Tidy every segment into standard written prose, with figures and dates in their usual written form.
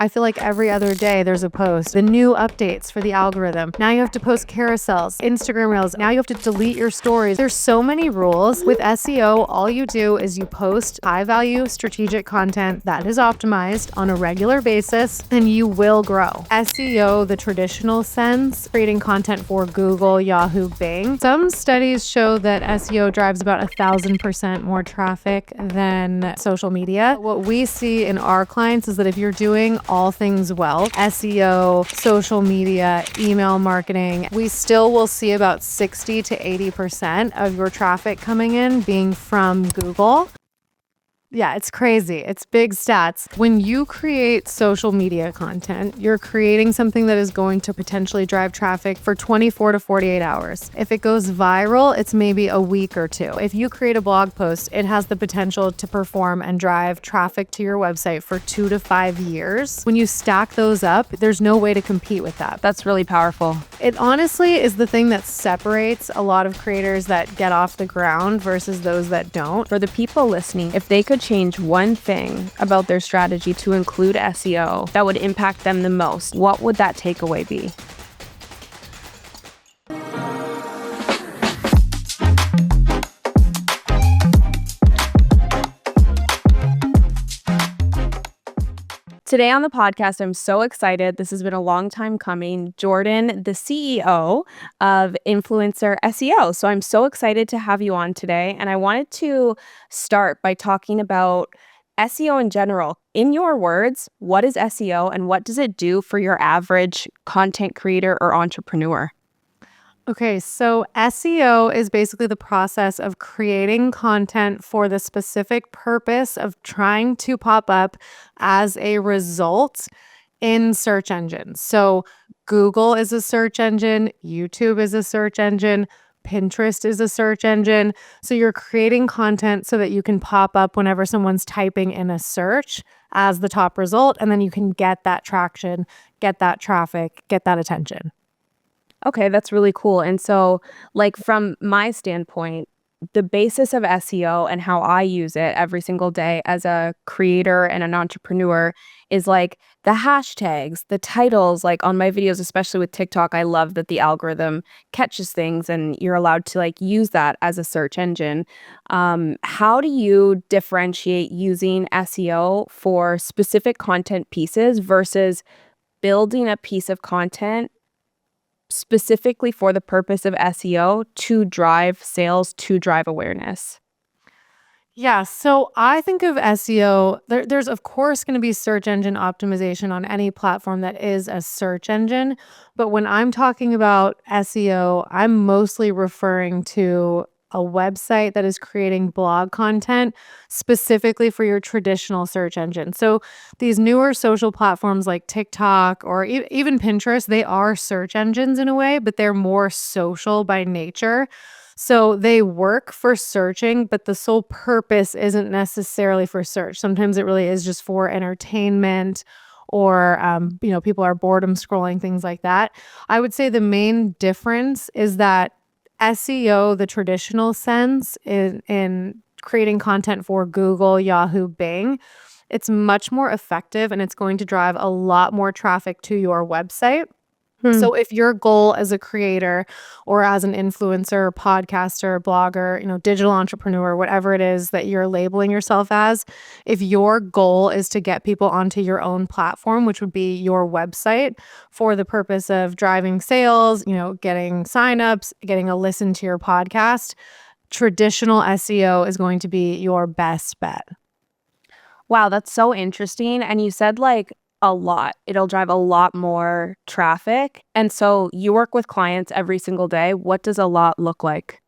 I feel like every other day there's a post, the new updates for the algorithm. Now you have to post carousels, Instagram reels. Now you have to delete your stories. There's so many rules. With SEO, all you do is you post high value strategic content that is optimized on a regular basis and you will grow. SEO, the traditional sense, creating content for Google, Yahoo, Bing. Some studies show that SEO drives about 1,000% more traffic than social media. What we see in our clients is that if you're doing all things well, SEO, social media, email marketing, we still will see about 60 to 80% of your traffic coming in being from Google. Yeah, it's crazy. It's big stats. When you create social media content, you're creating something that is going to potentially drive traffic for 24 to 48 hours. If it goes viral, it's maybe a week or two. If you create a blog post, it has the potential to perform and drive traffic to your website for 2 to 5 years. When you stack those up, there's no way to compete with that. That's really powerful. It honestly is the thing that separates a lot of creators that get off the ground versus those that don't. For the people listening, if they could change one thing about their strategy to include SEO that would impact them the most, what would that takeaway be? Today on the podcast, I'm so excited. This has been a long time coming. Jordan, the CEO of Influencer SEO. So I'm so excited to have you on today. And I wanted to start by talking about SEO in general. In your words, what is SEO and what does it do for your average content creator or entrepreneur? Okay, so SEO is basically the process of creating content for the specific purpose of trying to pop up as a result in search engines. So Google is a search engine, YouTube is a search engine, Pinterest is a search engine. So you're creating content so that you can pop up whenever someone's typing in a search as the top result, and then you can get that traction, get that traffic, get that attention. Okay, that's really cool. And so, like, from my standpoint, the basis of SEO and how I use it every single day as a creator and an entrepreneur is like the hashtags, the titles, like on my videos, especially with TikTok. I love that the algorithm catches things and you're allowed to like use that as a search engine. How do you differentiate using SEO for specific content pieces versus building a piece of content specifically for the purpose of SEO to drive sales, to drive awareness? Yeah, so I think of SEO, there's of course going to be search engine optimization on any platform that is a search engine. But when I'm talking about SEO, I'm mostly referring to a website that is creating blog content specifically for your traditional search engine. So these newer social platforms like TikTok or even Pinterest, they are search engines in a way, but they're more social by nature. So they work for searching, but the sole purpose isn't necessarily for search. Sometimes it really is just for entertainment or, people are boredom scrolling, things like that. I would say the main difference is that SEO, the traditional sense, in creating content for Google, Yahoo, Bing, it's much more effective and it's going to drive a lot more traffic to your website. So if your goal as a creator or as an influencer, podcaster, blogger, digital entrepreneur, whatever it is that you're labeling yourself as, if your goal is to get people onto your own platform, which would be your website for the purpose of driving sales, getting signups, getting a listen to your podcast, traditional SEO is going to be your best bet. Wow, that's so interesting. And you said like a lot. It'll drive a lot more traffic. And so you work with clients every single day. What does a lot look like?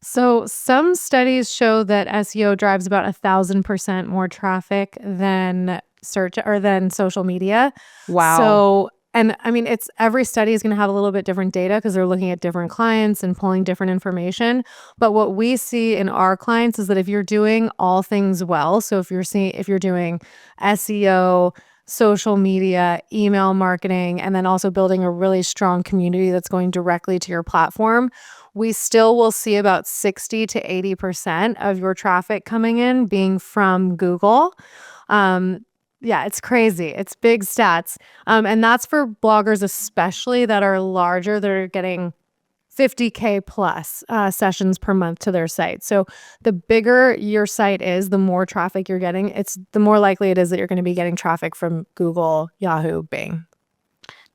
So some studies show that SEO drives about 1,000% more traffic than search or than social media. Wow. So, and I mean, it's every study is going to have a little bit different data because they're looking at different clients and pulling different information. But what we see in our clients is that if you're doing all things well, so if you're doing SEO, social media, email marketing, and then also building a really strong community that's going directly to your platform, we still will see about 60 to 80% of your traffic coming in being from Google. Yeah, it's crazy. It's big stats. And that's for bloggers, especially that are larger. They're getting 50K plus sessions per month to their site. So the bigger your site is, the more traffic you're getting. It's the more likely it is that you're going to be getting traffic from Google, Yahoo, Bing.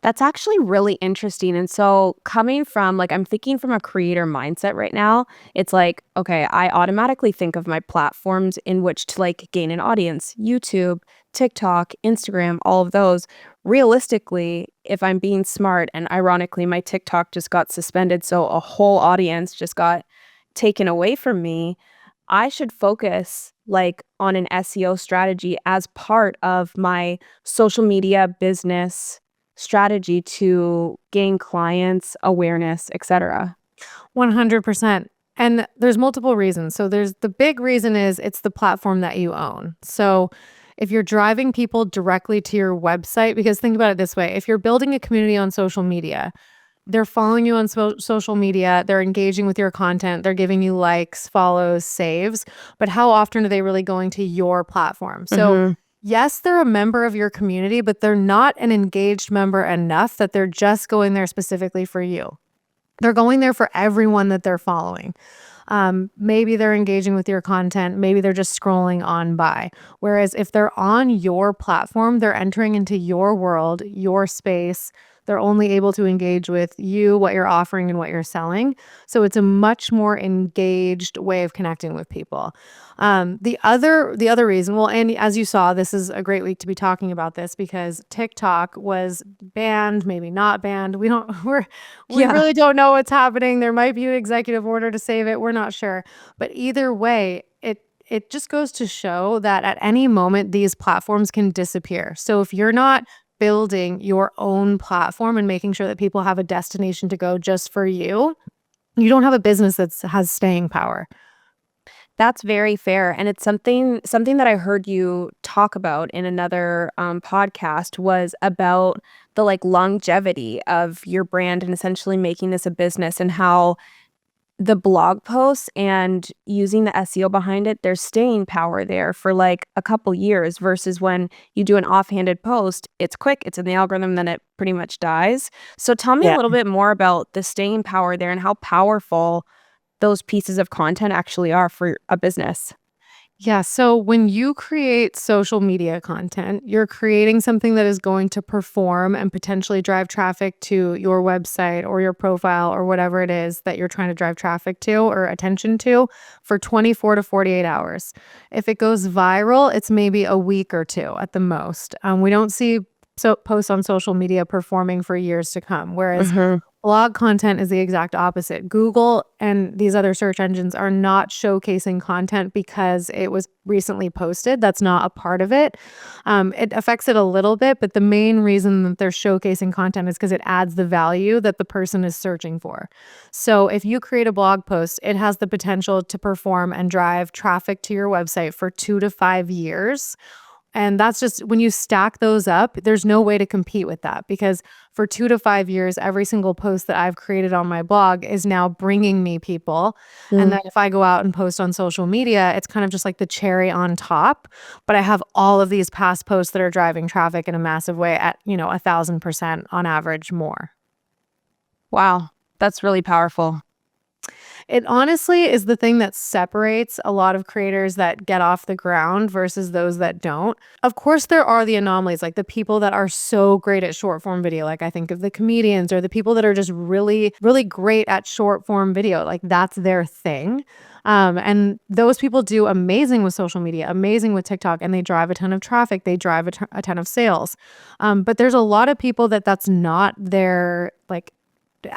That's actually really interesting. And so, coming from like, I'm thinking from a creator mindset right now, it's like, okay, I automatically think of my platforms in which to like gain an audience: YouTube, TikTok, Instagram, all of those. Realistically, if I'm being smart, and ironically, my TikTok just got suspended, so a whole audience just got taken away from me. I should focus like on an SEO strategy as part of my social media business strategy to gain clients, awareness, etc. 100%. And there's multiple reasons. So there's the big reason is it's the platform that you own. So if you're driving people directly to your website, because think about it this way, if you're building a community on social media, they're following you on social media, they're engaging with your content, they're giving you likes, follows, saves, but how often are they really going to your platform? So Mhm. yes, they're a member of your community, but they're not an engaged member enough that they're just going there specifically for you. They're going there for everyone that they're following. Maybe they're engaging with your content. Maybe they're just scrolling on by. Whereas if they're on your platform, they're entering into your world, your space. They're only able to engage with you, what you're offering, and what you're selling. So it's a much more engaged way of connecting with people. The other reason, well, and as you saw, this is a great week to be talking about this because TikTok was banned, maybe not banned. We Yeah. really don't know what's happening. There might be an executive order to save it. We're not sure. But either way, it just goes to show that at any moment these platforms can disappear. So if you're not building your own platform and making sure that people have a destination to go just for you, you don't have a business that has staying power. That's very fair, and it's something that I heard you talk about in another, podcast was about the, like, longevity of your brand and essentially making this a business, and how the blog posts and using the SEO behind it, there's staying power there for, like, a couple years versus when you do an offhanded post, it's quick, it's in the algorithm, then it pretty much dies. So tell me a Yeah. little bit more about the staying power there and how powerful those pieces of content actually are for a business. Yeah. So when you create social media content, you're creating something that is going to perform and potentially drive traffic to your website or your profile or whatever it is that you're trying to drive traffic to or attention to for 24 to 48 hours. If it goes viral, it's maybe a week or two at the most. We don't see posts on social media performing for years to come. Whereas Mhm. blog content is the exact opposite. Google and these other search engines are not showcasing content because it was recently posted. That's not a part of it. It affects it a little bit, but the main reason that they're showcasing content is because it adds the value that the person is searching for. So if you create a blog post, it has the potential to perform and drive traffic to your website for 2 to 5 years. And that's just when you stack those up, there's no way to compete with that because for 2 to 5 years, every single post that I've created on my blog is now bringing me people. And Mm. then if I go out and post on social media, it's kind of just like the cherry on top. But I have all of these past posts that are driving traffic in a massive way at, 1,000% on average more. Wow, that's really powerful. It honestly is the thing that separates a lot of creators that get off the ground versus those that don't. Of course, there are the anomalies, like the people that are so great at short form video. Like I think of the comedians or the people that are just really, really great at short form video. Like that's their thing. And those people do amazing with social media, amazing with TikTok, and they drive a ton of traffic. They drive a ton of sales. But there's a lot of people that that's not their like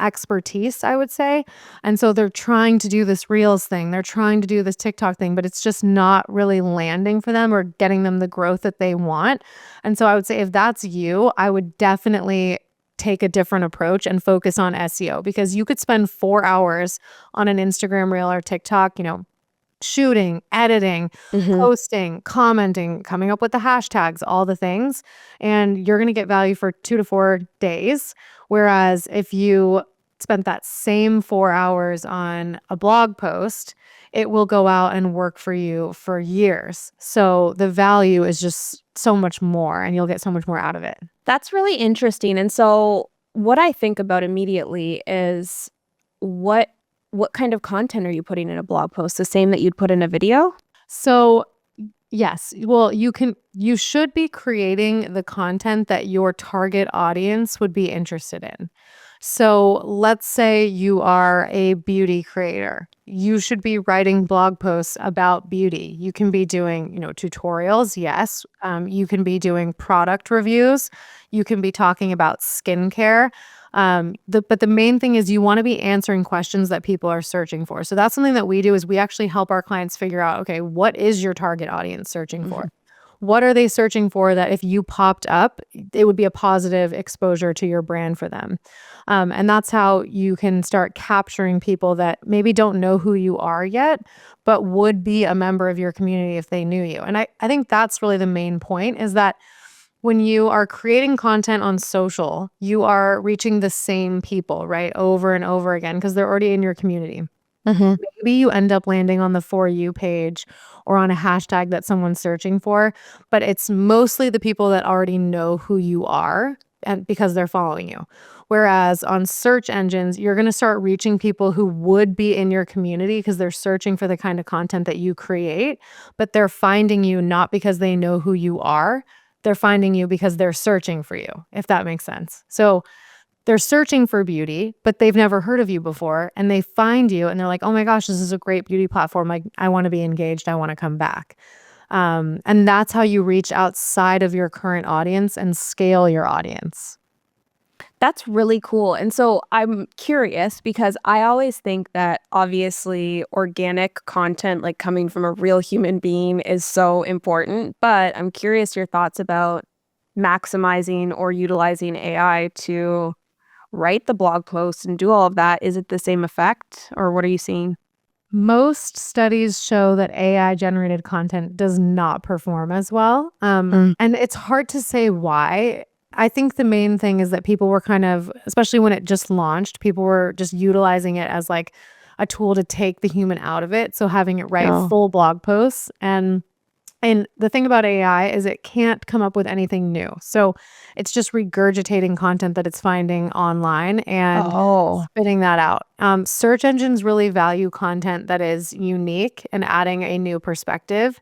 expertise, I would say. And so they're trying to do this Reels thing, they're trying to do this TikTok thing, but it's just not really landing for them or getting them the growth that they want. And so I would say if that's you, I would definitely take a different approach and focus on SEO because you could spend 4 hours on an Instagram reel or TikTok, shooting, editing, Mhm. posting, commenting, coming up with the hashtags, all the things, and you're going to get value for 2 to 4 days. Whereas if you spent that same 4 hours on a blog post, it will go out and work for you for years. So the value is just so much more and you'll get so much more out of it. That's really interesting, and so what I think about immediately is what what kind of content are you putting in a blog post? The same that you'd put in a video? So yes, well, you should be creating the content that your target audience would be interested in. So, let's say you are a beauty creator. You should be writing blog posts about beauty. You can be doing, tutorials. Yes. You can be doing product reviews. You can be talking about skincare. But the main thing is you want to be answering questions that people are searching for. So that's something that we do is we actually help our clients figure out, okay, what is your target audience searching Mhm. for? What are they searching for that if you popped up, it would be a positive exposure to your brand for them? And that's how you can start capturing people that maybe don't know who you are yet, but would be a member of your community if they knew you. And I think that's really the main point is that when you are creating content on social, you are reaching the same people, right? Over and over again, because they're already in your community. Mhm. Maybe you end up landing on the For You page or on a hashtag that someone's searching for, but it's mostly the people that already know who you are and because they're following you. Whereas on search engines, you're going to start reaching people who would be in your community because they're searching for the kind of content that you create, but they're finding you not because they know who you are. They're finding you because they're searching for you, if that makes sense. So they're searching for beauty, but they've never heard of you before, and they find you and they're like, "Oh my gosh, this is a great beauty platform. Like, I wanna be engaged. I wanna come back." And that's how you reach outside of your current audience and scale your audience. That's really cool, and so I'm curious because I always think that obviously organic content, like coming from a real human being is so important, but I'm curious your thoughts about maximizing or utilizing AI to write the blog posts and do all of that. Is it the same effect, or what are you seeing? Most studies show that AI generated content does not perform as well. Mm. And it's hard to say why. I think the main thing is that people were kind of, especially when it just launched, people were just utilizing it as like a tool to take the human out of it. So having it write Oh. full blog posts and the thing about AI is it can't come up with anything new. So it's just regurgitating content that it's finding online and Oh. spitting that out. Search engines really value content that is unique and adding a new perspective.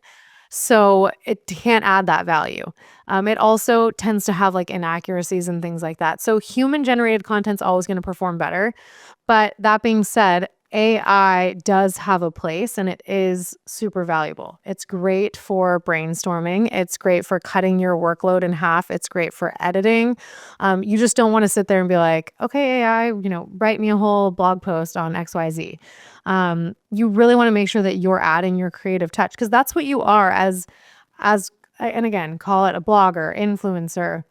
So it can't add that value. It also tends to have like inaccuracies and things like that. So human generated content's always going to perform better. But that being said, AI does have a place and it is super valuable. It's great for brainstorming. It's great for cutting your workload in half. It's great for editing. You just don't want to sit there and be like, okay, AI, write me a whole blog post on XYZ. You really want to make sure that you're adding your creative touch because that's what you are and again, call it a blogger, influencer,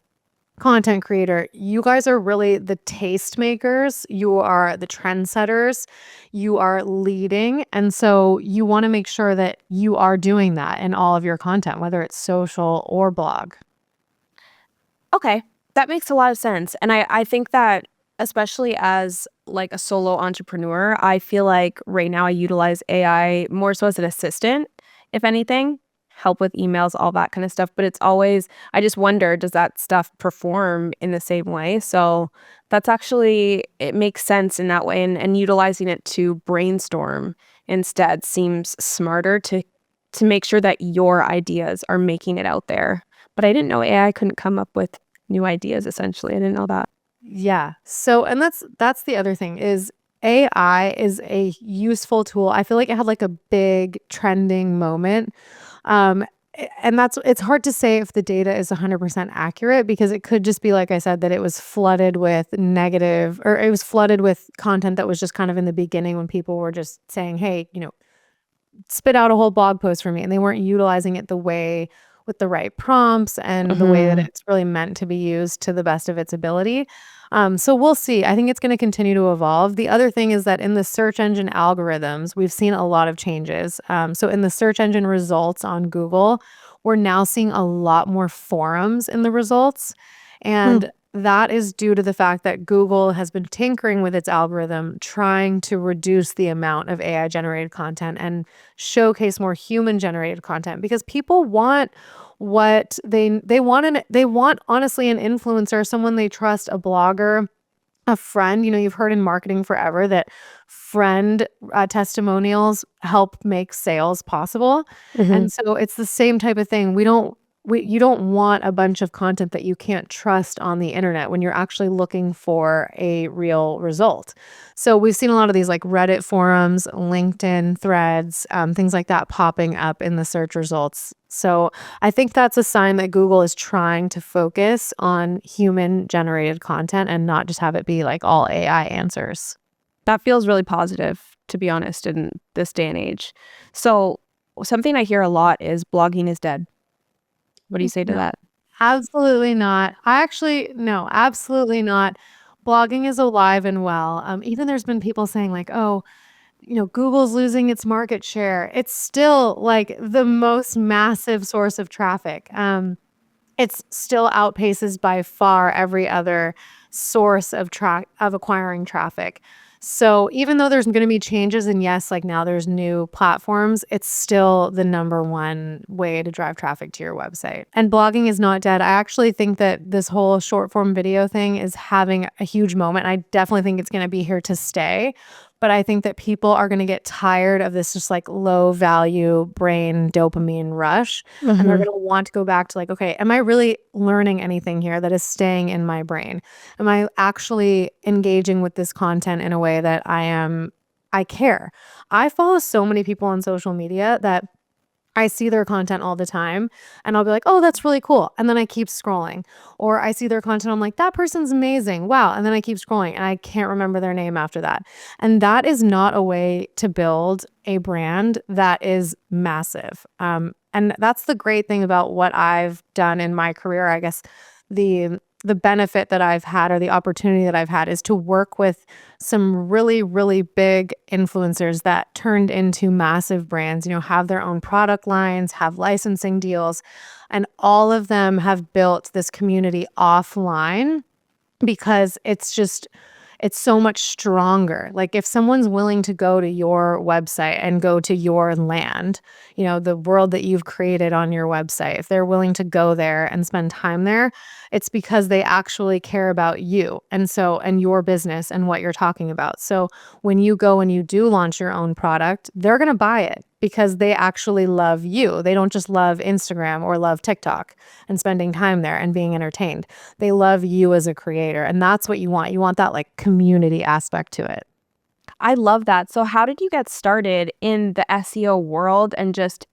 content creator. You guys are really the tastemakers. You are the trendsetters. You are leading. And so you want to make sure that you are doing that in all of your content, whether it's social or blog. Okay, that makes a lot of sense, and I think that especially as, like, a solo entrepreneur, I feel like right now I utilize AI more so as an assistant, if anything, help with emails, all that kinda stuff, but it's always I just wonder, does that stuff perform in the same way? So, that's actually it makes sense in that way, and utilizing it to brainstorm instead seems smarter to make sure that your ideas are making it out there, but I didn't know AI couldn't come up with new ideas, essentially. I didn't know that. Yeah. So, and that's the other thing is AI is a useful tool. I feel like it had like a big trending moment. And it's hard to say if the data is 100% accurate because it could just be like I said that it was flooded with negative or it was flooded with content that was just kind of in the beginning when people were just saying, "Hey, spit out a whole blog post for me," and they weren't utilizing it the way with the right prompts and the way that Mhm. it's really meant to be used to the best of its ability. So we'll see. I think it's going to continue to evolve. The other thing is that in the search engine algorithms, we've seen a lot of changes. So in the search engine results on Google, we're now seeing a lot more forums in the results. Hmm. And that is due to the fact that Google has been tinkering with its algorithm, trying to reduce the amount of AI generated content and showcase more human generated content because people want what they want honestly an influencer, someone they trust, a blogger, a friend. You've heard in marketing forever that friend testimonials help make sales possible. Mhm. And so it's the same type of thing. You don't want a bunch of content that you can't trust on the internet when you're actually looking for a real result. So we've seen a lot of these like Reddit forums, LinkedIn threads, things like that popping up in the search results. So I think that's a sign that Google is trying to focus on human generated content and not just have it be like all AI answers. That feels really positive, to be honest, in this day and age. So, something I hear a lot is blogging is dead. What do you say to No, that? absolutely not. No, absolutely not. Blogging is alive and well. Even there's been people saying like, oh, Google's losing its market share. It's still like the most massive source of traffic. It's still outpaces by far every other source of acquiring traffic. So even though there's gonna be changes and yes, like now there's new platforms, it's still the number one way to drive traffic to your website. And blogging is not dead. I actually think that this whole short form video thing is having a huge moment. I definitely think it's gonna be here to stay. But I think that people are gonna get tired of this just like low value brain dopamine rush. And they're Mhm. gonna want to go back to like, okay, am I really learning anything here that is staying in my brain? Am I actually engaging with this content in a way that I care? I follow so many people on social media that I see their content all the time and I'll be like, "Oh, that's really cool." And then I keep scrolling. Or I see their content, I'm like, "That person's amazing. Wow." And then I keep scrolling and I can't remember their name after that. And that is not a way to build a brand that is massive. And that's the great thing about what I've done in my career. I guess the benefit that I've had or the opportunity that I've had is to work with some really, really big influencers that turned into massive brands, have their own product lines, have licensing deals, and all of them have built this community offline because it's so much stronger. Like if someone's willing to go to your website and go to your land, the world that you've created on your website, if they're willing to go there and spend time there, it's because they actually care about you and your business and what you're talking about. So when you go and you do launch your own product, they're going to buy it because they actually love you. They don't just love Instagram or love TikTok and spending time there and being entertained. They love you as a creator, and that's what you want. You want that, like, community aspect to it. I love that. So, how did you get started in the SEO world and just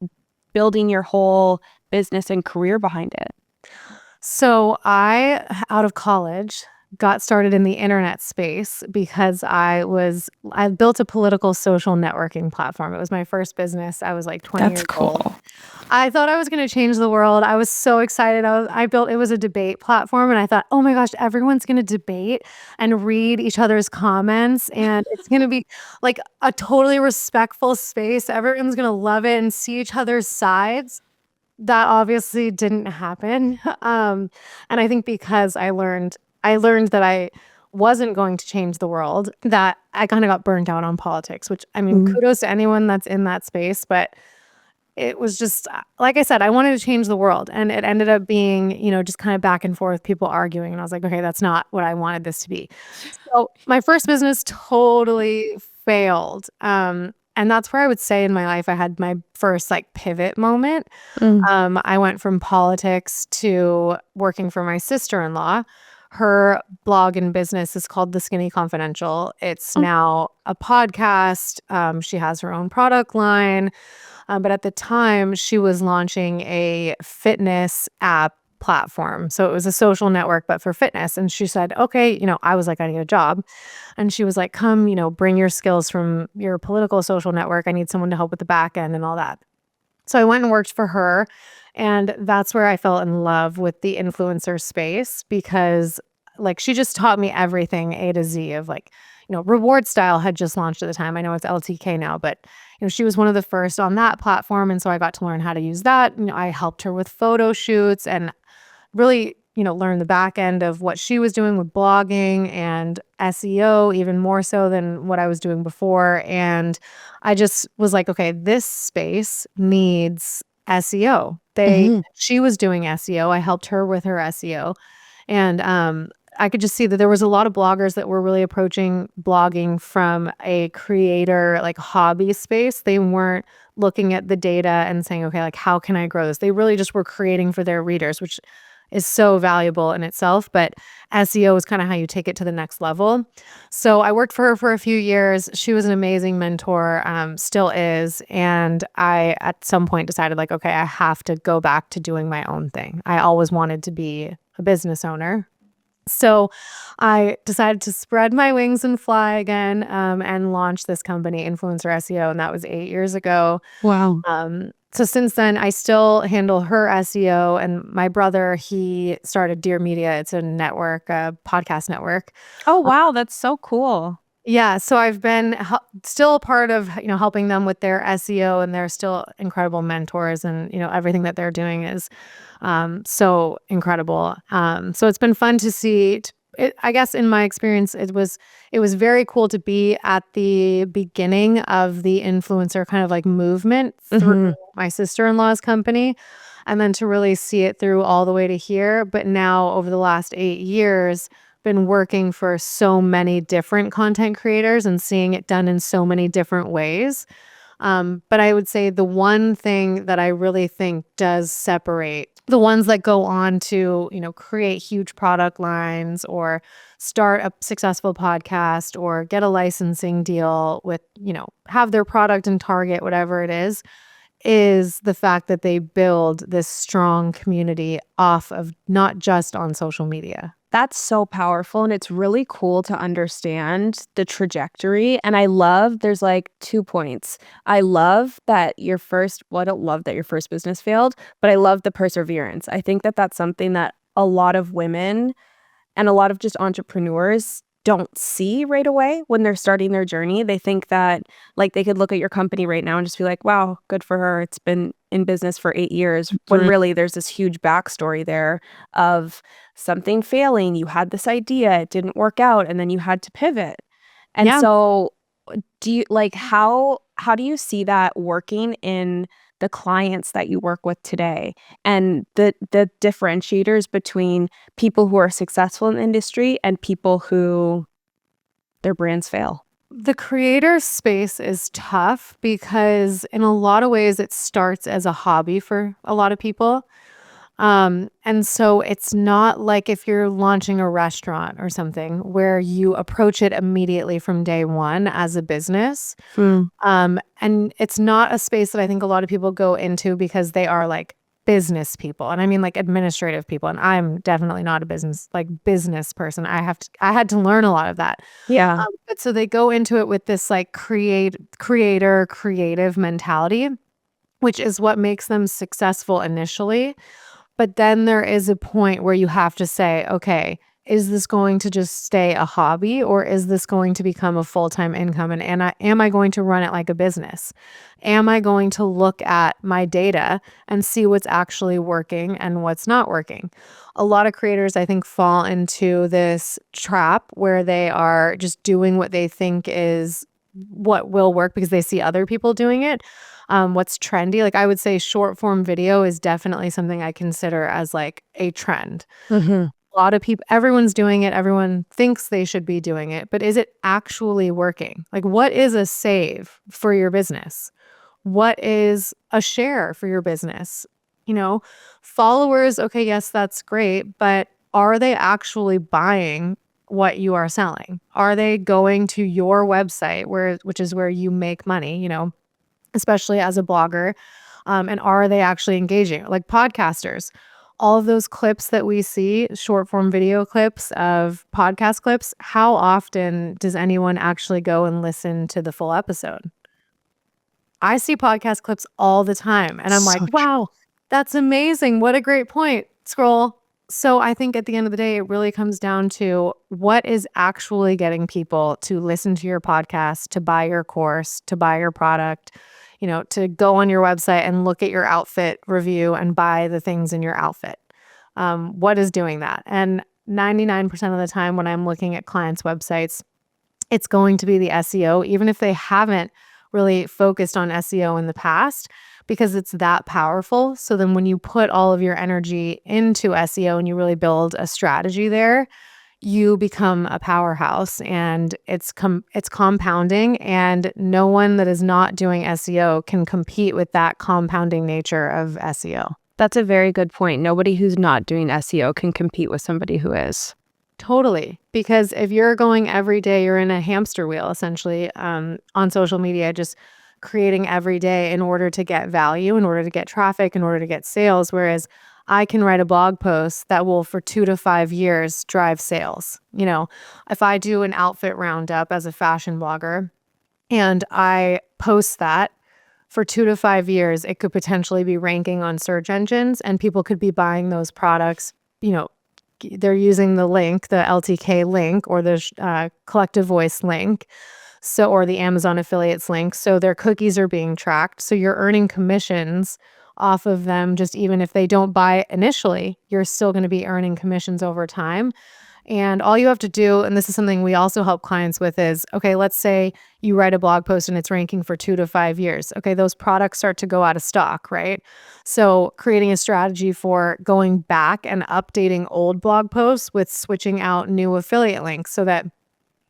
building your whole business and career behind it? So, out of college, got started in the internet space because I built a political social networking platform. It was my first business. I was, like, 20 That's years old. cool. I thought I was gonna change the world. I was so excited. I built it was a debate platform, and I thought, "Oh my gosh, everyone's gonna debate and read each other's comments, and it's gonna be, like, a totally respectful space. Everyone's gonna love it and see each other's sides." That obviously didn't happen. And I think because I learned that I wasn't going to change the world, that I kinda got burnt out on politics, which, I mean, Mm. kudos to anyone that's in that space, but it was just, like I said, I wanted to change the world, and it ended up being, just kinda back and forth, people arguing, and I was like, "Okay, that's not what I wanted this to be." So, my first business totally failed, and that's where I would say in my life I had my first, like, pivot moment. Mm. I went from politics to working for my sister-in-law. Her blog and business is called The Skinny Confidential. It's Oh, now a podcast, she has her own product line, but at the time, she was launching a fitness app platform. So it was a social network, but for fitness. And she said, okay, I was like, I need a job. And she was like, come, bring your skills from your political social network. I need someone to help with the back end and all that. So I went and worked for her. And that's where I fell in love with the influencer space because like she just taught me everything A to Z of like, reward style had just launched at the time. I know it's LTK now, but she was one of the first on that platform. And so I got to learn how to use that. I helped her with photo shoots and really learn the back end of what she was doing with blogging and SEO, even more so than what I was doing before. And I just was like, okay, this space needs SEO. Mhm. She was doing SEO. I helped her with her SEO. And I could just see that there was a lot of bloggers that were really approaching blogging from a creator like hobby space. They weren't looking at the data and saying, okay, like how can I grow this? They really just were creating for their readers, which is so valuable in itself. But SEO is kind of how you take it to the next level. So I worked for her for a few years. She was an amazing mentor, still is. And I, at some point, decided, like, okay, I have to go back to doing my own thing. I always wanted to be a business owner. So I decided to spread my wings and fly again, and launch this company, Influencer SEO. And that was 8 years ago. Wow. So since then, I still handle her SEO, and my brother, he started Dear Media. It's a network, a podcast network. Oh, wow, that's so cool. Yeah, so I've been still a part of, helping them with their SEO, and they're still incredible mentors, and everything that they're doing is so incredible. So it's been fun to see. I guess in my experience, it was very cool to be at the beginning of the influencer kind of like movement through Mhm. my sister-in-law's company, and then to really see it through all the way to here. But now over the last 8 years, been working for so many different content creators and seeing it done in so many different ways. But I would say the one thing that I really think does separate the ones that go on to, create huge product lines or start a successful podcast or get a licensing deal with, have their product in Target, whatever it is the fact that they build this strong community off of not just on social media. That's so powerful, and it's really cool to understand the trajectory, and I love there's, like, 2 points. I love that your first well, I don't love that your first business failed, but I love the perseverance. I think that that's something that a lot of women and a lot of just entrepreneurs don't see right away when they're starting their journey. They think that, like, they could look at your company right now and just be like, "Wow, good for her. It's been in business for 8 years," when really there's this huge backstory there of something failing. You had this idea, it didn't work out, and then you had to pivot. And Yeah. so do you like, how do you see that working in the clients that you work with today? And the differentiators between people who are successful in the industry and people who their brands fail? The creator space is tough because in a lot of ways it starts as a hobby for a lot of people. And so it's not like if you're launching a restaurant or something where you approach it immediately from day one as a business. Hmm. And it's not a space that I think a lot of people go into because they are like business people. And I mean like administrative people. And I'm definitely not a business person. I had to learn a lot of that. Yeah. But so they go into it with this like creative mentality, which is what makes them successful initially. But then there is a point where you have to say, okay, is this going to just stay a hobby or is this going to become a full-time income? And am I going to run it like a business? Am I going to look at my data and see what's actually working and what's not working? A lot of creators, I think, fall into this trap where they are just doing what they think is what will work because they see other people doing it. What's trendy. Like I would say short form video is definitely something I consider as like a trend. Mhm. A lot of people, everyone's doing it. Everyone thinks they should be doing it, but is it actually working? Like what is a save for your business? What is a share for your business? You know, followers, okay, yes, that's great, but are they actually buying what you are selling? Are they going to your website which is where you make money, especially as a blogger? And are they actually engaging? Like podcasters, all of those clips that we see, short form video clips of podcast clips, how often does anyone actually go and listen to the full episode? I see podcast clips all the time and I'm like, So true. wow, that's amazing. What a great point. Scroll. So I think at the end of the day, it really comes down to what is actually getting people to listen to your podcast, to buy your course, to buy your product, to go on your website and look at your outfit review and buy the things in your outfit. What is doing that? And 99% of the time when I'm looking at clients' websites, it's going to be the SEO, even if they haven't really focused on SEO in the past, because it's that powerful. So then when you put all of your energy into SEO and you really build a strategy there, you become a powerhouse, and it's compounding, and no one that is not doing SEO can compete with that compounding nature of SEO. That's a very good point. Nobody who's not doing SEO can compete with somebody who is. Totally. Because if you're going every day, you're in a hamster wheel essentially, on social media, just creating every day in order to get value, in order to get traffic, in order to get sales. Whereas I can write a blog post that will, for 2 to 5 years, drive sales. If I do an outfit roundup as a fashion blogger and I post that for 2 to 5 years, it could potentially be ranking on search engines and people could be buying those products. You know, they're using the link, the LTK link or the Collective Voice link, or the Amazon affiliates link. So their cookies are being tracked. So you're earning commissions off of them. Just even if they don't buy it initially, you're still going to be earning commissions over time. And all you have to do, and this is something we also help clients with, is okay, let's say you write a blog post and it's ranking for 2 to 5 years. Okay, those products start to go out of stock, right? So creating a strategy for going back and updating old blog posts with switching out new affiliate links so that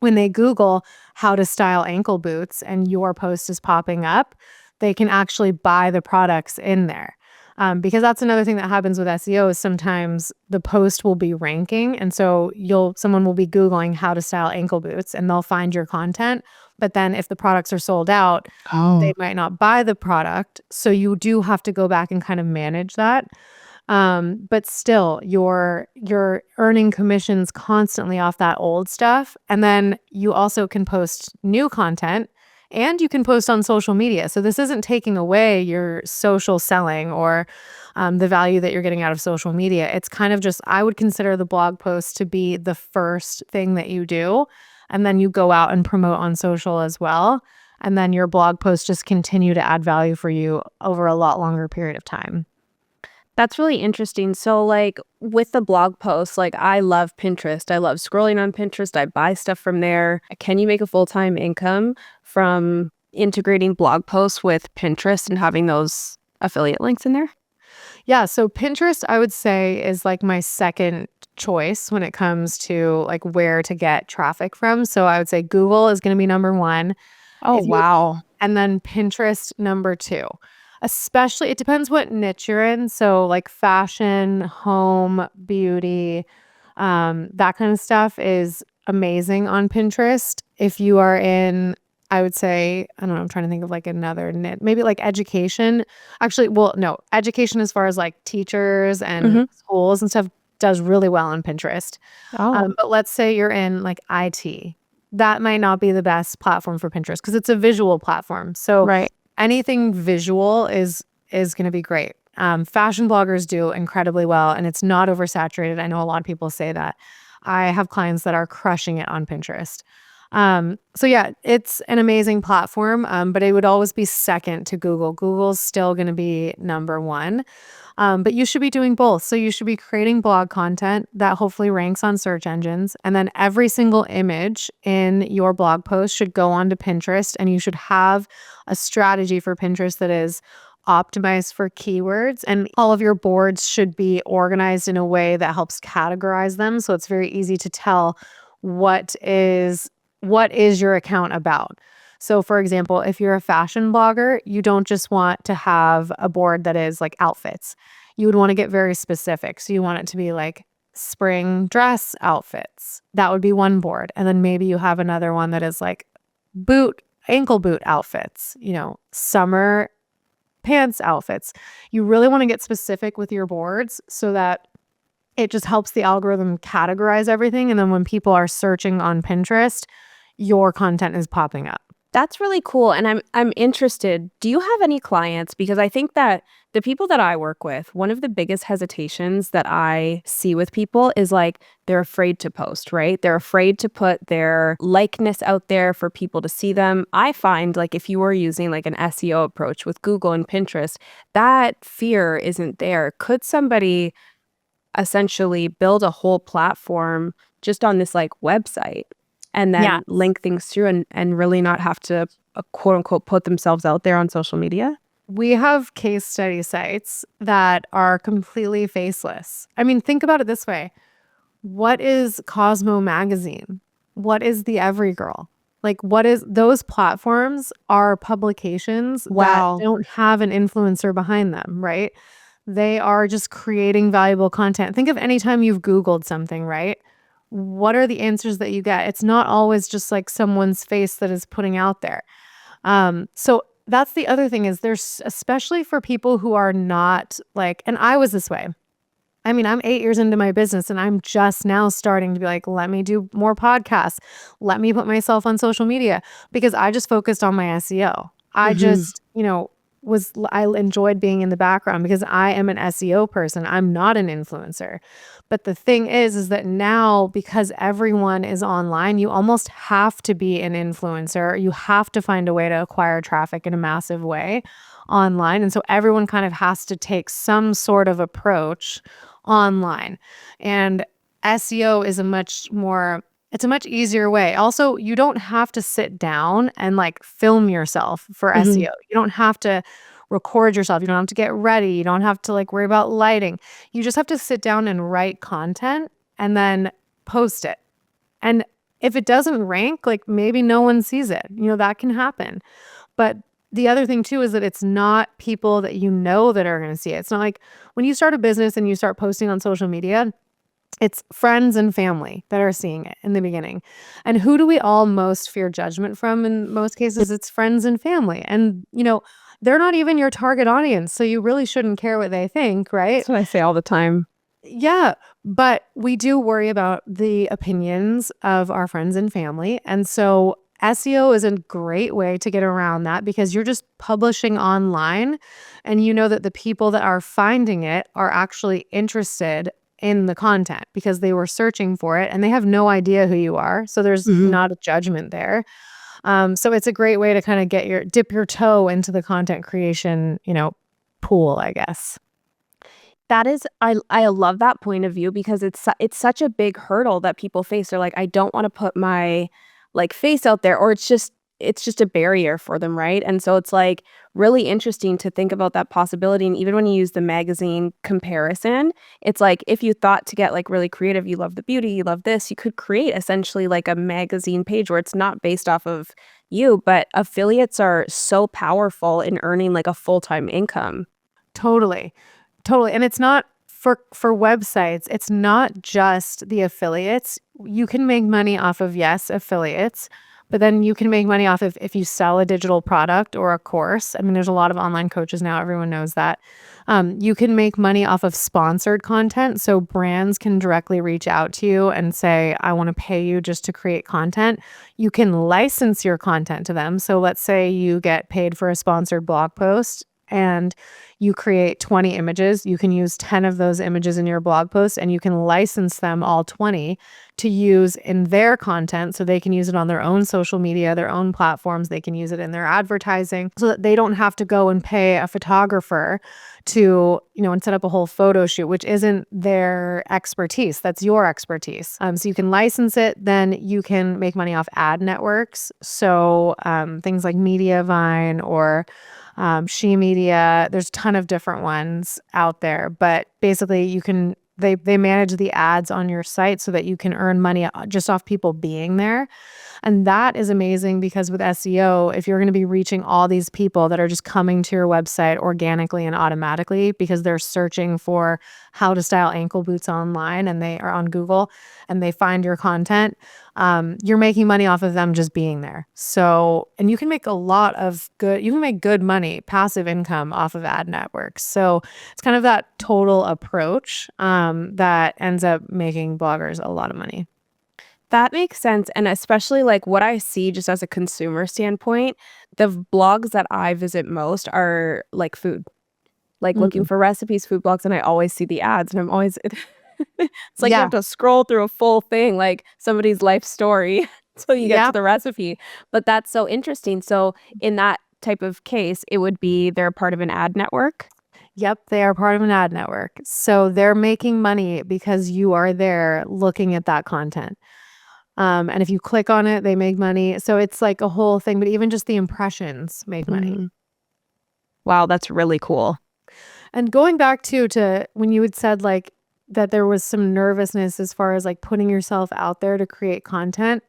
when they Google how to style ankle boots and your post is popping up, they can actually buy the products in there. Because that's another thing that happens with SEO is sometimes the post will be ranking. And so someone will be Googling how to style ankle boots and they'll find your content. But then if the products are sold out, they Oh, might not buy the product. So you do have to go back and kind of manage that. But still, you're earning commissions constantly off that old stuff. And then you also can post new content and you can post on social media. So this isn't taking away your social selling or the value that you're getting out of social media. It's kind of just, I would consider the blog post to be the first thing that you do. And then you go out and promote on social as well. And then your blog posts just continue to add value for you over a lot longer period of time. that's really interesting. So, like with the blog posts, like I love Pinterest. I love scrolling on Pinterest. I buy stuff from there. Can you make a full-time income from integrating blog posts with Pinterest and having those affiliate links in there? Yeah, so Pinterest, I would say, is like my second choice when it comes to like where to get traffic from. So I would say Google is going to be number one. Oh, If you wow. And then Pinterest number two. Especially, it depends what niche you're in. So like fashion, home, beauty, that kind of stuff is amazing on Pinterest. If you are in, I would say, I don't know, I'm trying to think of like another niche, maybe like education. Actually, well, no, education as far as like teachers and Hmm. schools and stuff does really well on Pinterest. Oh, But let's say you're in like IT. That might not be the best platform for Pinterest because it's a visual platform. So right. anything visual is going to be great. Fashion bloggers do incredibly well, and it's not oversaturated. I know a lot of people say that. I have clients that are crushing it on Pinterest. So yeah, it's an amazing platform, but it would always be second to Google. Google's still going to be number one. But you should be doing both. So you should be creating blog content that hopefully ranks on search engines. And then every single image in your blog post should go onto Pinterest. And you should have a strategy for Pinterest that is optimized for keywords. And all of your boards should be organized in a way that helps categorize them. So it's very easy to tell what is what is your account about. So, for example, if you're a fashion blogger, you don't just want to have a board that is like outfits. You would want to get very specific. So, you want it to be like spring dress outfits. That would be one board. And then maybe you have another one that is like ankle boot outfits, summer pants outfits. You really want to get specific with your boards so that it just helps the algorithm categorize everything. And then when people are searching on Pinterest, your content is popping up. That's really cool, and I'm interested. Do you have any clients? Because I think that the people that I work with, one of the biggest hesitations that I see with people is like they're afraid to post, right? They're afraid to put their likeness out there for people to see them. I find like if you were using like an SEO approach with Google and Pinterest, that fear isn't there. Could somebody essentially build a whole platform just on this like website and Yeah. then link things through and really not have to quote unquote put themselves out there on social media? We have case study sites that are completely faceless. I mean, think about it this way. What is Cosmo Magazine? What is the Every Girl? Like, what is those platforms are publications that Wow. don't have an influencer behind them, right? They are just creating valuable content. Think of any time you've Googled something, right? What are the answers that you get? It's not always just like someone's face that is putting out there. So that's the other thing is there's especially for people who are not like, and I was this way. I mean, I'm 8 years into my business and I'm just now starting to be like, let me do more podcasts. Let me put myself on social media because I just focused on my SEO. I Hmm. just, I enjoyed being in the background because I am an SEO person. I'm not an influencer. But the thing is that now because everyone is online, you almost have to be an influencer. You have to find a way to acquire traffic in a massive way online. And so everyone kind of has to take some sort of approach online. And SEO is it's a much easier way. Also, you don't have to sit down and like film yourself for Hmm. SEO. You don't have to record yourself. You don't have to get ready. You don't have to like worry about lighting. You just have to sit down and write content and then post it. And if it doesn't rank, like maybe no one sees it. That can happen. But the other thing too is that it's not people that you know that are going to see it. It's not like when you start a business and you start posting on social media, it's friends and family that are seeing it in the beginning. And who do we all most fear judgment from? In most cases, it's friends and family. And, they're not even your target audience. So you really shouldn't care what they think, right? That's what I say all the time. Yeah, but we do worry about the opinions of our friends and family. And so SEO is a great way to get around that because you're just publishing online and you know that the people that are finding it are actually interested in the content because they were searching for it and they have no idea who you are. So there's Hmm. not a judgment there. So it's a great way to kind of dip your toe into the content creation, pool, I guess. That is I love that point of view because it's such a big hurdle that people face. They're like, "I don't wanna put my, like, face out there," or it's just a barrier for them, right? And so it's, like, really interesting to think about that possibility, and even when you use the magazine comparison, it's like, if you thought to get, like, really creative, you love the beauty, you love this, you could create essentially, like, a magazine page where it's not based off of you, but affiliates are so powerful in earning, like, a full-time income. Totally. Totally, and it's not for websites, it's not just the affiliates. You can make money off of, yes, affiliates, but then you can make money off of if you sell a digital product or a course. I mean, there's a lot of online coaches now, everyone knows that. You can make money off of sponsored content, so brands can directly reach out to you and say, "I wanna pay you just to create content." You can license your content to them, so let's say you get paid for a sponsored blog post and you create 20 images. You can use 10 of those images in your blog post and you can license them all 20 to use in their content so they can use it on their own social media, their own platforms. They can use it in their advertising so that they don't have to go and pay a photographer to, and set up a whole photo shoot, which isn't their expertise. That's your expertise. So you can license it. Then you can make money off ad networks. So things like Mediavine or She Media. There's a ton of different ones out there, but basically they manage the ads on your site so that you can earn money just off people being there. And that is amazing because with SEO, if you're going to be reaching all these people that are just coming to your website organically and automatically because they're searching for how to style ankle boots online and they are on Google and they find your content, you're making money off of them just being there. So, and you can make you can make good money, passive income off of ad networks. So it's kind of that total approach that ends up making bloggers a lot of money. That makes sense, and especially, like, what I see just as a consumer standpoint, the blogs that I visit most are, like, food, like, looking Mm. for recipes, food blogs, and I always see the ads, and I'm always it's like you have Yeah. to scroll through a full thing, like somebody's life story until you get to Yeah. the recipe, but that's so interesting. So, in that type of case, it would be they're part of an ad network? Yep, they are part of an ad network. So they're making money because you are there looking at that content. And if you click on it, they make money. So it's like a whole thing, but even just the impressions make money. Mhm. Wow, that's really cool. And going back to when you had said like that there was some nervousness as far as like putting yourself out there to create content.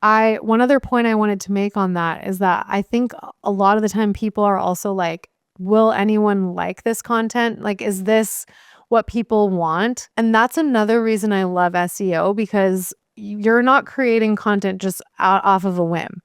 I one other point I wanted to make on that is that I think a lot of the time people are also like, will anyone like this content? Like, is this what people want? And that's another reason I love SEO because you're not creating content just out off of a whim.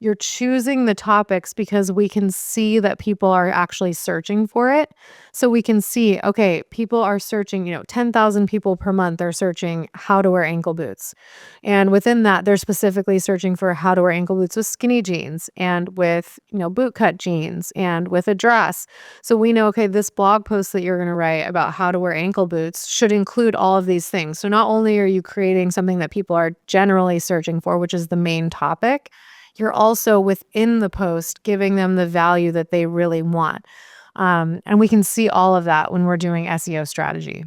You're choosing the topics because we can see that people are actually searching for it. So we can see, okay, people are searching, 10,000 people per month are searching how to wear ankle boots. And within that, they're specifically searching for how to wear ankle boots with skinny jeans and with, boot cut jeans and with a dress. So we know, okay, this blog post that you're going to write about how to wear ankle boots should include all of these things. So not only are you creating something that people are generally searching for, which is the main topic, you're also within the post giving them the value that they really want. And we can see all of that when we're doing SEO strategy.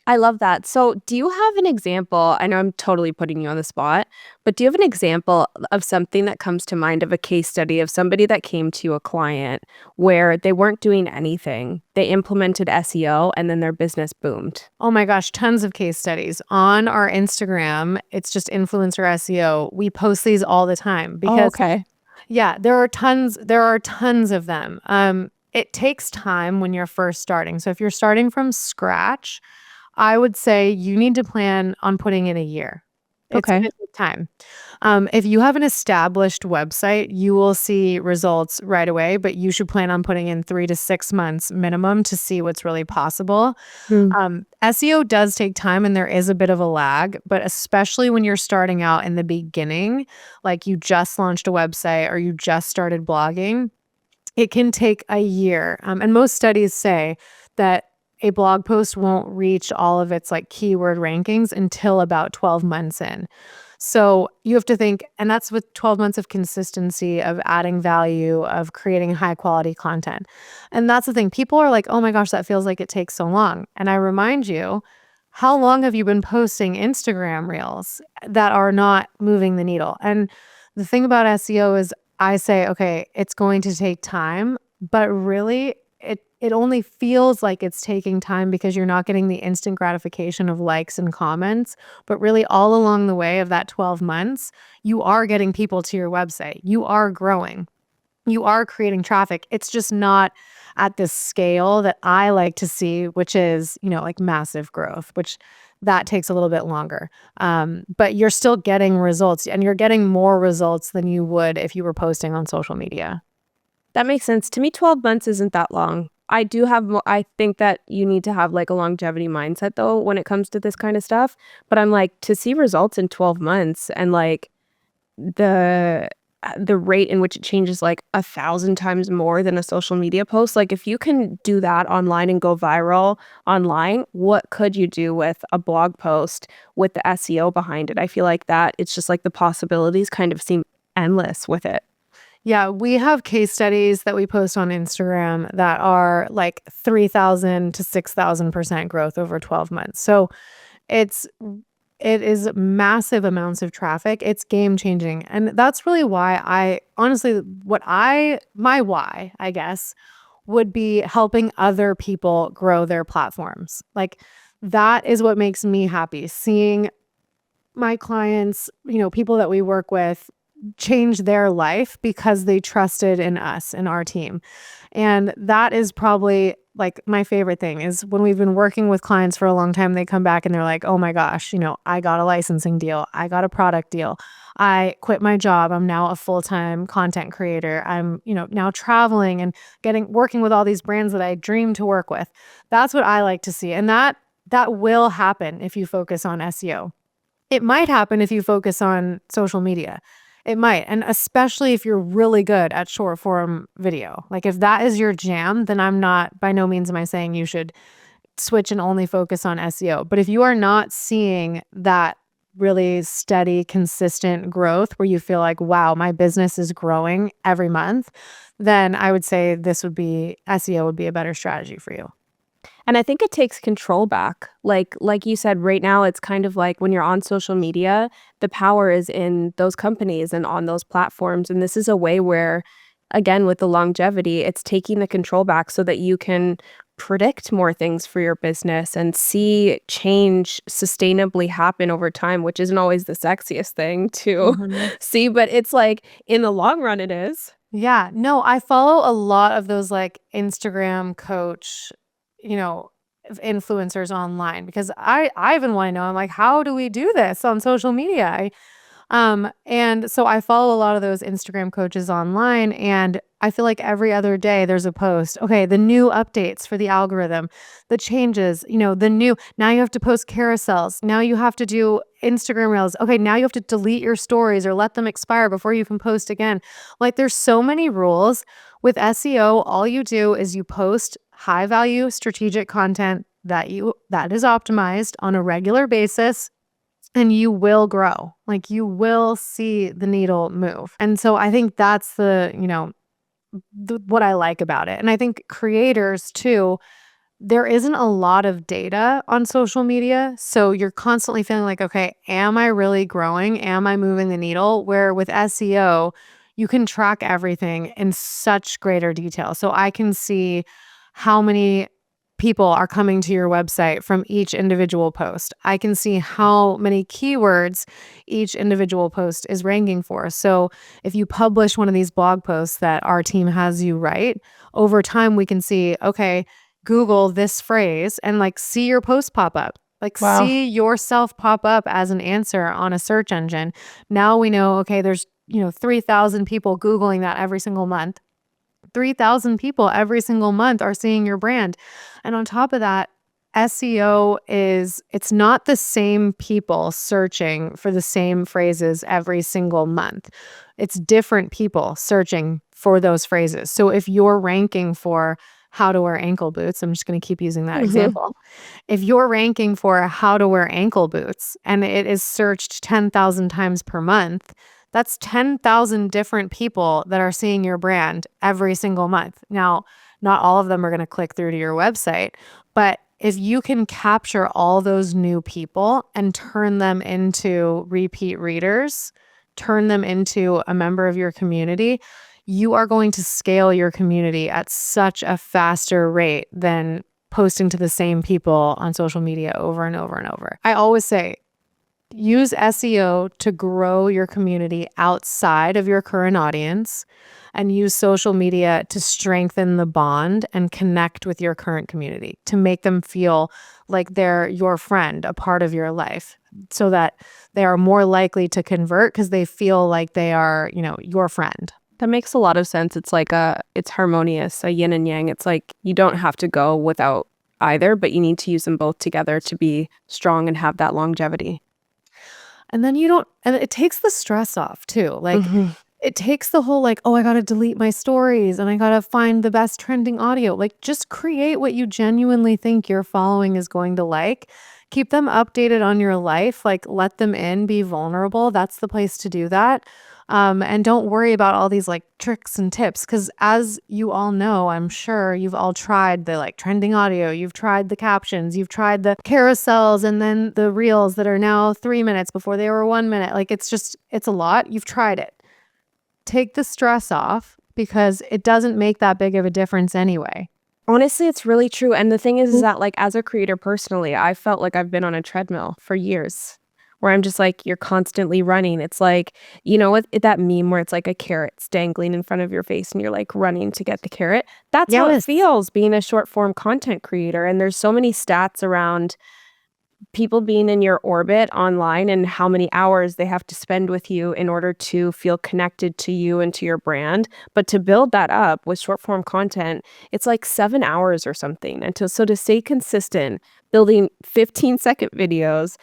I love that. So, do you have an example? I know I'm totally putting you on the spot, but do you have an example of something that comes to mind of a case study of somebody that came to you, a client, where they weren't doing anything? They implemented SEO and then their business boomed. Oh my gosh, tons of case studies. On our Instagram, it's just influencer SEO. We post these all the time Oh, because okay. yeah, there are tons of them. It takes time when you're first starting. So if you're starting from scratch, I would say you need to plan on putting in a year. It's Okay. gonna take time. If you have an established website, you will see results right away, but you should plan on putting in 3 to 6 months minimum to see what's really possible. Mm. SEO does take time and there is a bit of a lag, but especially when you're starting out in the beginning, like you just launched a website or you just started blogging, it can take a year. And most studies say that a blog post won't reach all of its like keyword rankings until about 12 months in. So you have to think, and that's with 12 months of consistency, of adding value, of creating high quality content. And that's the thing. People are like, oh my gosh, that feels like it takes so long. And I remind you, how long have you been posting Instagram reels that are not moving the needle? And the thing about SEO is I say, okay, it's going to take time, but really it only feels like it's taking time because you're not getting the instant gratification of likes and comments, but really all along the way of that 12 months, you are getting people to your website. You are growing. You are creating traffic. It's just not at this scale that I like to see, which is, like massive growth, which that takes a little bit longer. But you're still getting results and you're getting more results than you would if you were posting on social media. That makes sense. To me, 12 months isn't that long. I do have I think that you need to have like a longevity mindset though when it comes to this kind of stuff. But I'm like, to see results in 12 months and like the the rate in which it changes like 1,000 times more than a social media post, like if you can do that online and go viral online, what could you do with a blog post with the SEO behind it? I feel like that it's just like the possibilities kind of seem endless with it. Yeah, we have case studies that we post on Instagram that are like 3,000 to 6,000% growth over 12 months. So it's it is massive amounts of traffic. It's game changing. And that's really why I honestly my why, I guess, would be helping other people grow their platforms. Like that is what makes me happy. Seeing my clients, people that we work with change their life because they trusted in us and our team. And that is probably like my favorite thing is when we've been working with clients for a long time, they come back and they're like, oh my gosh, I got a licensing deal. I got a product deal. I quit my job. I'm now a full-time content creator. I'm, now traveling and working with all these brands that I dream to work with. That's what I like to see. And that will happen if you focus on SEO. It might happen if you focus on social media. It might, and especially if you're really good at short form video. Like if that is your jam, then by no means am I saying you should switch and only focus on SEO. But if you are not seeing that really steady, consistent growth where you feel like, wow, my business is growing every month, then I would say this would be SEO would be a better strategy for you. And I think it takes control back. Like you said, right now it's kind of like when you're on social media, the power is in those companies and on those platforms. And this is a way where, again, with the longevity, it's taking the control back so that you can predict more things for your business and see change sustainably happen over time, which isn't always the sexiest thing to 100. see, but it's like in the long run, it is. Yeah, no, I follow a lot of those like Instagram coach, you know, influencers online because I even want to know. I'm like, how do we do this on social media? And so I follow a lot of those Instagram coaches online, and I feel like every other day there's a post. Okay, the new updates for the algorithm, the changes, the new, now you have to post carousels. Now you have to do Instagram reels. Okay, now you have to delete your stories or let them expire before you can post again. Like there's so many rules. With SEO, all you do is you post high value strategic content that is optimized on a regular basis and you will grow. Like you will see the needle move. And so I think that's what I like about it. And I think creators too, there isn't a lot of data on social media. So you're constantly feeling like, okay, am I really growing? Am I moving the needle? Where with SEO, you can track everything in such greater detail. So I can see how many people are coming to your website from each individual post. I can see how many keywords each individual post is ranking for. So if you publish one of these blog posts that our team has you write, over time we can see, okay, Google this phrase and like see your post pop up. Like Wow. see yourself pop up as an answer on a search engine. Now we know, okay, there's, 3,000 people Googling that every single month. 3,000 people every single month are seeing your brand. And on top of that, SEO it's not the same people searching for the same phrases every single month. It's different people searching for those phrases. So if you're ranking for how to wear ankle boots, I'm just going to keep using that Mhm. example. If you're ranking for how to wear ankle boots and it is searched 10,000 times per month, that's 10,000 different people that are seeing your brand every single month. Now, not all of them are going to click through to your website, but if you can capture all those new people and turn them into repeat readers, turn them into a member of your community, you are going to scale your community at such a faster rate than posting to the same people on social media over and over and over. I always say, use SEO to grow your community outside of your current audience and use social media to strengthen the bond and connect with your current community to make them feel like they're your friend, a part of your life, so that they are more likely to convert because they feel like they are, your friend. That makes a lot of sense. It's harmonious, a yin and yang. It's like you don't have to go without either, but you need to use them both together to be strong and have that longevity. And then you don't, and it takes the stress off too. Like Mhm. it takes the whole like, oh, I got to delete my stories and I got to find the best trending audio. Like just create what you genuinely think your following is going to like. Keep them updated on your life. Like let them in, be vulnerable. That's the place to do that. And don't worry about all these like tricks and tips because as you all know, I'm sure you've all tried the like trending audio, you've tried the captions, you've tried the carousels and then the reels that are now 3 minutes before they were 1 minute. Like it's a lot. You've tried it. Take the stress off because it doesn't make that big of a difference anyway. Honestly, it's really true. And the thing is that like as a creator personally, I felt like I've been on a treadmill for years where I'm just like, you're constantly running. It's like, what that meme where it's like a carrot's dangling in front of your face and you're like running to get the carrot. That's how it Yes. feels being a short form content creator. And there's so many stats around people being in your orbit online and how many hours they have to spend with you in order to feel connected to you and to your brand. But to build that up with short form content, it's like 7 hours or something. And so to stay consistent, building 15-second videos,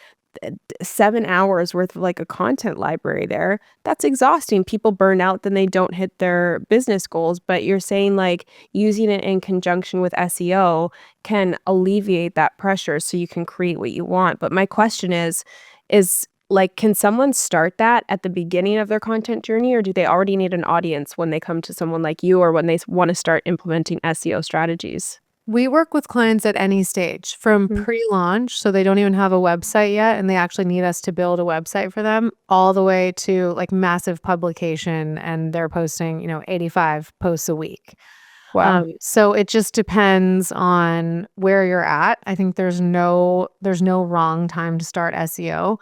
7 hours worth of like a content library there, that's exhausting. People burn out, then they don't hit their business goals. But you're saying like using it in conjunction with SEO can alleviate that pressure so you can create what you want. But my question is Like, can someone start that at the beginning of their content journey, or do they already need an audience when they come to someone like you or when they want to start implementing SEO strategies? We work with clients at any stage, from Mm. pre-launch, so they don't even have a website yet, and they actually need us to build a website for them, all the way to, like, massive publication, and they're posting, 85 posts a week. Wow. So it just depends on where you're at. I think there's no wrong time to start SEO.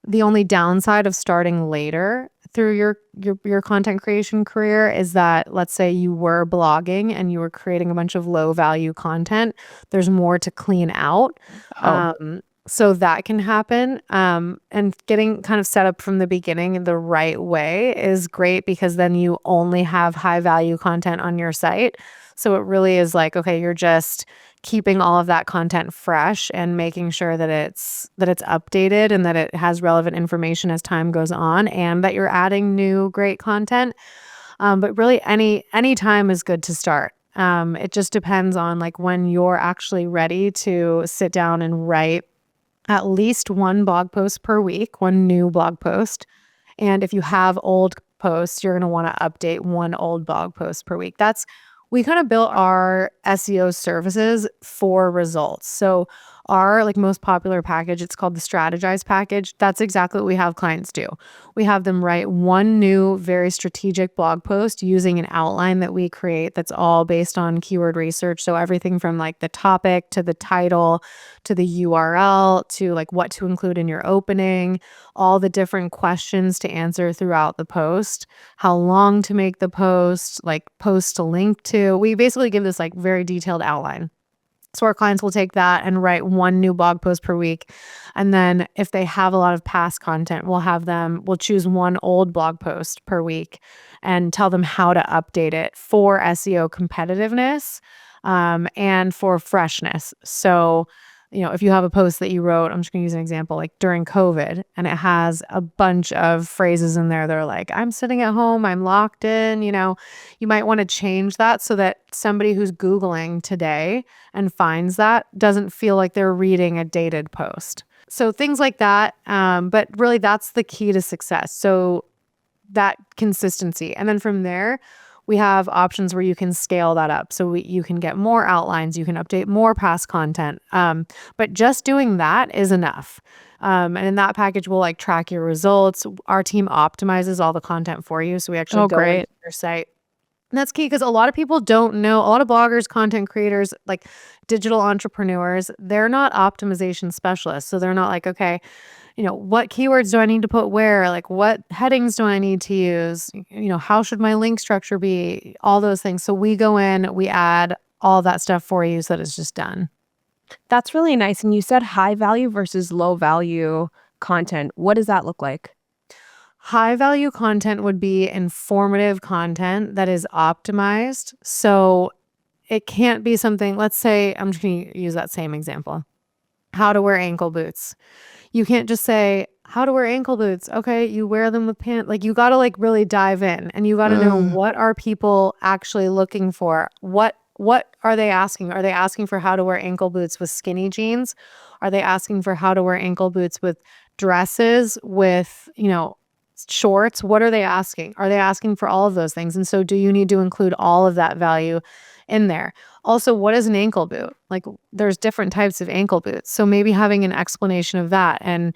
The only downside of starting later through your content creation career is that, let's say you were blogging and you were creating a bunch of low value content, there's more to clean out. Oh, So that can happen. And getting kind of set up from the beginning in the right way is great, because then you only have high value content on your site. So it really is like, okay, you're just keeping all of that content fresh and making sure that it's updated and that it has relevant information as time goes on, and that you're adding new great content. But really any time is good to start. It just depends on, like, when you're actually ready to sit down and write at least one blog post per week, one new blog post. And if you have old posts, you're going to want to update one old blog post per week. We kind of built our SEO services for results. So our, like, most popular package, it's called the Strategize package. That's exactly what we have clients do. We have them write one new, very strategic blog post using an outline that we create that's all based on keyword research. So everything from, like, the topic to the title to the URL to, like, what to include in your opening, all the different questions to answer throughout the post, how long to make the post, like, post to link to. We basically give this, like, very detailed outline. So our clients will take that and write one new blog post per week. And then if they have a lot of past content, we'll choose one old blog post per week and tell them how to update it for SEO competitiveness, and for freshness. So, if you have a post that you wrote, I'm just going to use an example, like during COVID, and it has a bunch of phrases in there that are like, I'm sitting at home, I'm locked in, you might want to change that so that somebody who's Googling today and finds that doesn't feel like they're reading a dated post. So things like that. But really, that's the key to success. So that consistency. And then from there, we have options where you can scale that up. So you can get more outlines, you can update more past content. But just doing that is enough. And in that package, we'll, like, track your results. Our team optimizes all the content for you. So we actually oh, go into great. your site. And that's key, because a lot of people don't know, a lot of bloggers, content creators, like digital entrepreneurs, they're not optimization specialists. So they're not like, okay, what keywords do I need to put where? Like, what headings do I need to use? How should my link structure be? All those things. So we go in, we add all that stuff for you so that it's just done. That's really nice. And you said high value versus low value content. What does that look like? High value content would be informative content that is optimized. So it can't be something, let's say, I'm just going to use that same example. How to wear ankle boots. You can't just say, how to wear ankle boots. Okay, you wear them with pants. Like, you got to, like, really dive in, and you got to know, what are people actually looking for? What are they asking? Are they asking for how to wear ankle boots with skinny jeans? Are they asking for how to wear ankle boots with dresses, with, shorts? What are they asking? Are they asking for all of those things? And so do you need to include all of that value in there? Also, what is an ankle boot? Like, there's different types of ankle boots. So maybe having an explanation of that, and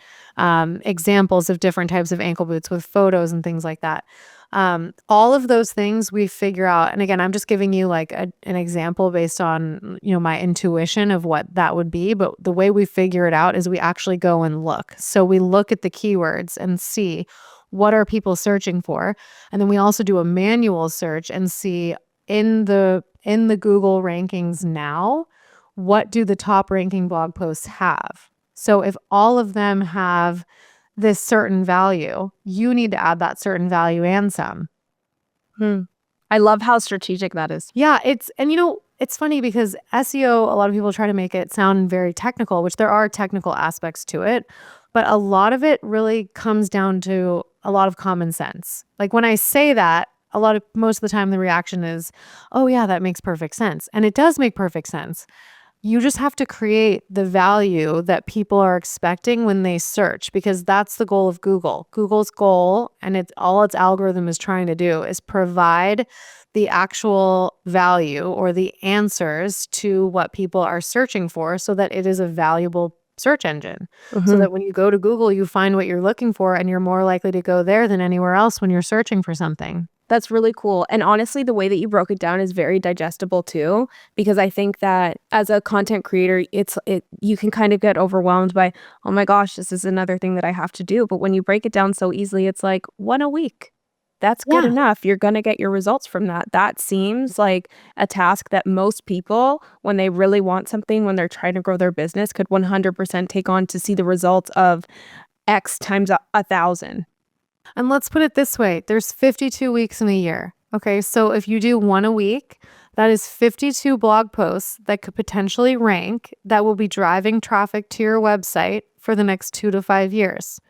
examples of different types of ankle boots with photos and things like that. All of those things we figure out. And again, I'm just giving you, like, an example based on, my intuition of what that would be. But the way we figure it out is we actually go and look. So we look at the keywords and see, what are people searching for? And then we also do a manual search and see, in the Google rankings now, what do the top ranking blog posts have? So if all of them have this certain value, you need to add that certain value and some. Hmm. I love how strategic that is. Yeah, it's funny because SEO, a lot of people try to make it sound very technical, which there are technical aspects to it, but a lot of it really comes down to a lot of common sense. Like, when I say that, most of the time the reaction is, "Oh yeah, that makes perfect sense." And it does make perfect sense. You just have to create the value that people are expecting when they search, because that's the goal of Google. Google's goal, and it's all its algorithm is trying to do, is provide the actual value or the answers to what people are searching for so that it is a valuable search engine. So Mhm. that when you go to Google, you find what you're looking for and you're more likely to go there than anywhere else when you're searching for something. That's really cool, and honestly, the way that you broke it down is very digestible too, because I think that as a content creator, you can kind of get overwhelmed by, "Oh my gosh, this is another thing that I have to do," but when you break it down so easily, it's like 1 a week. That's good Yeah. enough, you're gonna get your results from that. That seems like a task that most people, when they really want something, when they're trying to grow their business, could 100% take on to see the results of X times a thousand. And let's put it this way, there's 52 weeks in a year. Okay, so if you do one a week, that is 52 blog posts that could potentially rank that will be driving traffic to your website for the next 2 to 5 years.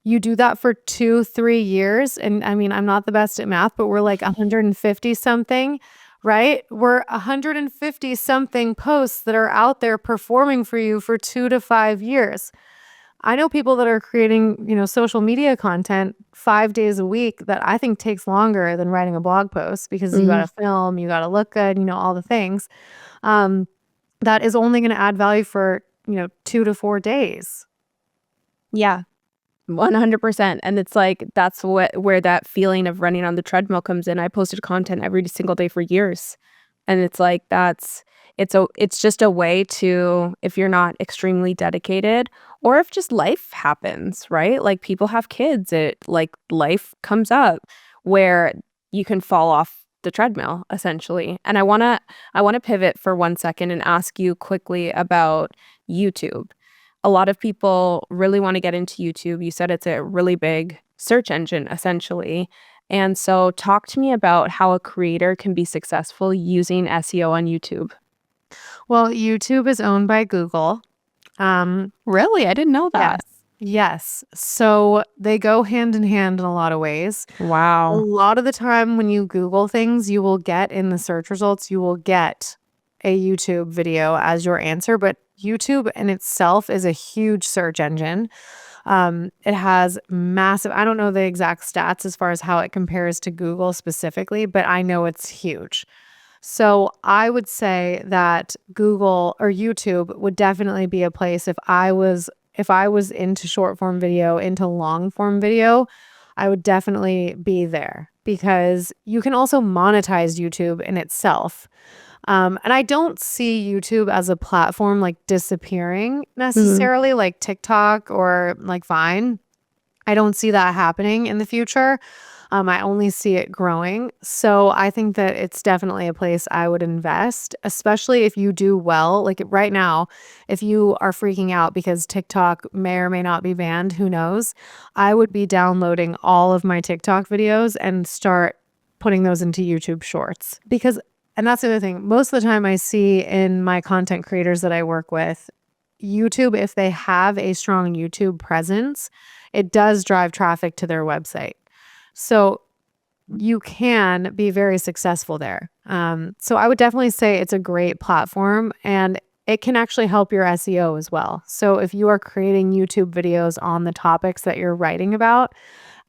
You do that for 2, 3 years. And I mean, I'm not the best at math, but we're like 150 something, right? We're 150 something posts that are out there performing for you for 2 to 5 years. I know people that are creating, social media content 5 days a week that I think takes longer than writing a blog post because you Mhm. gotta film, you gotta look good, all the things. Um, that is only gonna add value for, 2 to 4 days. Yeah. 100%, and it's like, that's where that feeling of running on the treadmill comes in. I posted content every single day for years, and it's like, it's just a way to, if you're not extremely dedicated or if just life happens, right? Like, people have kids, life comes up where you can fall off the treadmill, essentially, and I wanna pivot for 1 second and ask you quickly about YouTube. A lot of people really wanna get into YouTube. You said it's a really big search engine, essentially. And so talk to me about how a creator can be successful using SEO on YouTube. Well, YouTube is owned by Google. Um, Really? I didn't know yes. that. Yes. So they go hand in hand in a lot of ways. A Wow. lot of the time when you Google things, you will get in the search results, you will get a YouTube video as your answer, but YouTube in itself is a huge search engine. It has massive, I don't know the exact stats as far as how it compares to Google specifically, but I know it's huge. So I would say that Google or YouTube would definitely be a place if I was into short form video, into long form video, I would definitely be there because you can also monetize YouTube in itself. And I don't see YouTube as a platform like disappearing Mhm. necessarily, like TikTok or like Vine. I don't see that happening in the future. I only see it growing. So I think that it's definitely a place I would invest, especially if you do well. Like right now, if you are freaking out because TikTok may or may not be banned, who knows? I would be downloading all of my TikTok videos and start putting those into YouTube shorts because, and that's the other thing, most of the time I see in my content creators that I work with, YouTube, if they have a strong YouTube presence, it does drive traffic to their website. So you can be very successful there. So I would definitely say it's a great platform and it can actually help your SEO as well. So if you are creating YouTube videos on the topics that you're writing about,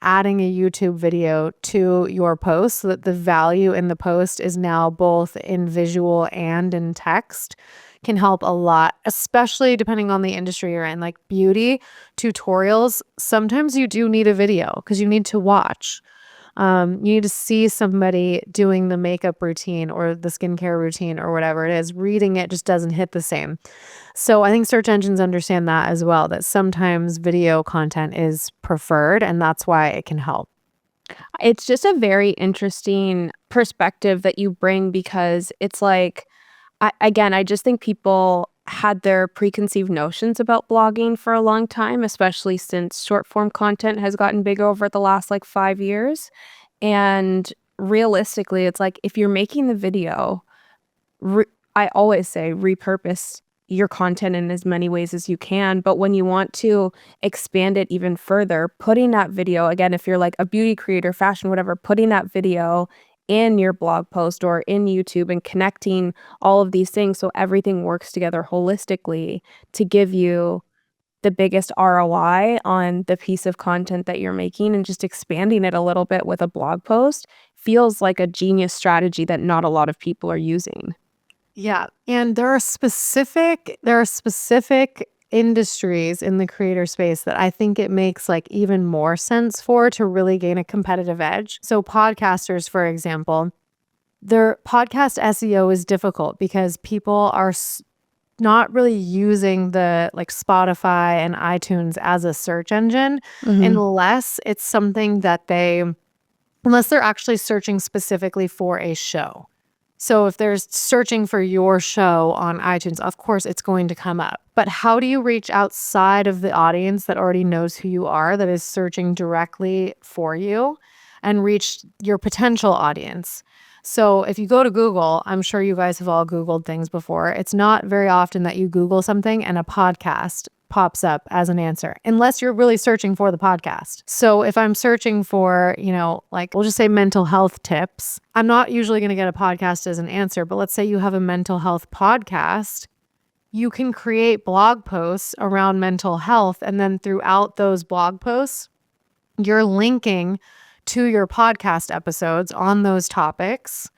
adding a YouTube video to your post so that the value in the post is now both in visual and in text can help a lot, especially depending on the industry you're in. Like beauty tutorials, sometimes you do need a video because you need to watch. You need to see somebody doing the makeup routine or the skincare routine or whatever it is. Reading it just doesn't hit the same. So I think search engines understand that as well, that sometimes video content is preferred and that's why it can help. It's just a very interesting perspective that you bring because it's like, I just think people had their preconceived notions about blogging for a long time, especially since short form content has gotten big over the last like 5 years. And realistically, it's like if you're making the video, re- I always say repurpose your content in as many ways as you can. But when you want to expand it even further, putting that video, again, if you're like a beauty creator, fashion, whatever, putting that video in your blog post or in YouTube and connecting all of these things so everything works together holistically to give you the biggest ROI on the piece of content that you're making, and just expanding it a little bit with a blog post feels like a genius strategy that not a lot of people are using. Yeah, and there are specific industries in the creator space that I think it makes like even more sense for to really gain a competitive edge. So podcasters, for example, their podcast SEO is difficult because people are not really using the like Spotify and iTunes as a search engine Mhm. unless it's something that unless they're actually searching specifically for a show. So if there's searching for your show on iTunes, of course it's going to come up. But how do you reach outside of the audience that already knows who you are, that is searching directly for you, and reach your potential audience? So if you go to Google, I'm sure you guys have all Googled things before. It's not very often that you Google something and a podcast pops up as an answer, unless you're really searching for the podcast. So if I'm searching for, like we'll just say mental health tips, I'm not usually going to get a podcast as an answer. But let's say you have a mental health podcast, you can create blog posts around mental health. And then throughout those blog posts, you're linking to your podcast episodes on those topics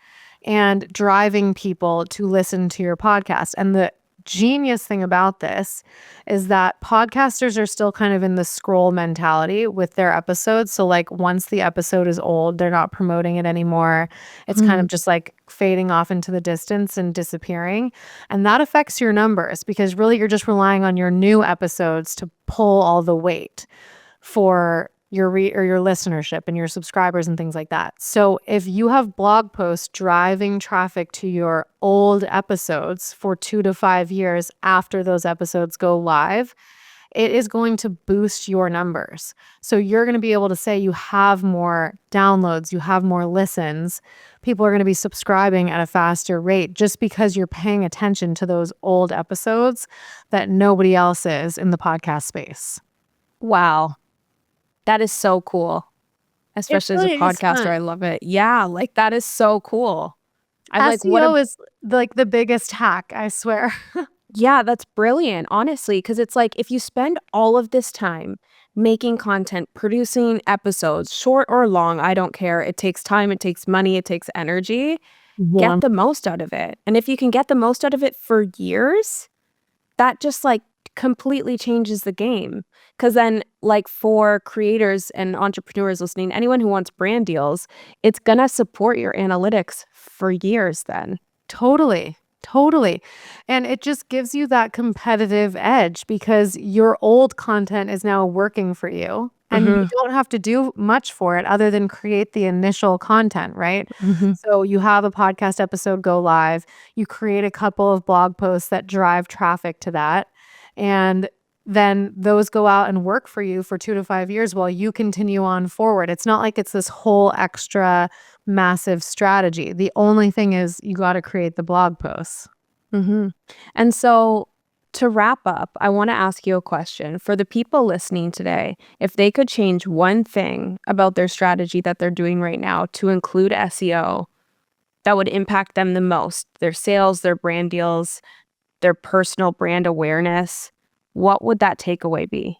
and driving people to listen to your podcast. And the genius thing about this is that podcasters are still kind of in the scroll mentality with their episodes. So like once the episode is old, they're not promoting it anymore. It's kind of Mhm. just like fading off into the distance and disappearing. And that affects your numbers because really you're just relying on your new episodes to pull all the weight for your listenership and your subscribers and things like that. So if you have blog posts driving traffic to your old episodes for 2 to 5 years after those episodes go live, it is going to boost your numbers. So you're going to be able to say you have more downloads, you have more listens. People are going to be subscribing at a faster rate just because you're paying attention to those old episodes that nobody else is in the podcast space. Wow. That is so cool. It Especially as a really is podcaster, fun. I love it. Yeah, like, that is so cool. I'm like, what a SEO is like the biggest hack, I swear. yeah, that's brilliant, honestly, because it's like, if you spend all of this time making content, producing episodes, short or long, I don't care. It takes time, it takes money, it takes energy. Get Warm. the most out of it. And if you can get the most out of it for years, that just like completely changes the game. Because then, like, for creators and entrepreneurs listening, anyone who wants brand deals, it's gonna support your analytics for years then. Totally. Totally. And it just gives you that competitive edge because your old content is now working for you and you Mhm. don't have to do much for it other than create the initial content, right? Mhm. So you have a podcast episode go live, you create a couple of blog posts that drive traffic to that, and then those go out and work for you for 2 to 5 years while you continue on forward. It's not like it's this whole extra massive strategy. The only thing is you got to create the blog posts. Mhm. And so, to wrap up, I wanna ask you a question. For the people listening today, if they could change one thing about their strategy that they're doing right now to include SEO that would impact them the most, their sales, their brand deals, their personal brand awareness, what would that takeaway be?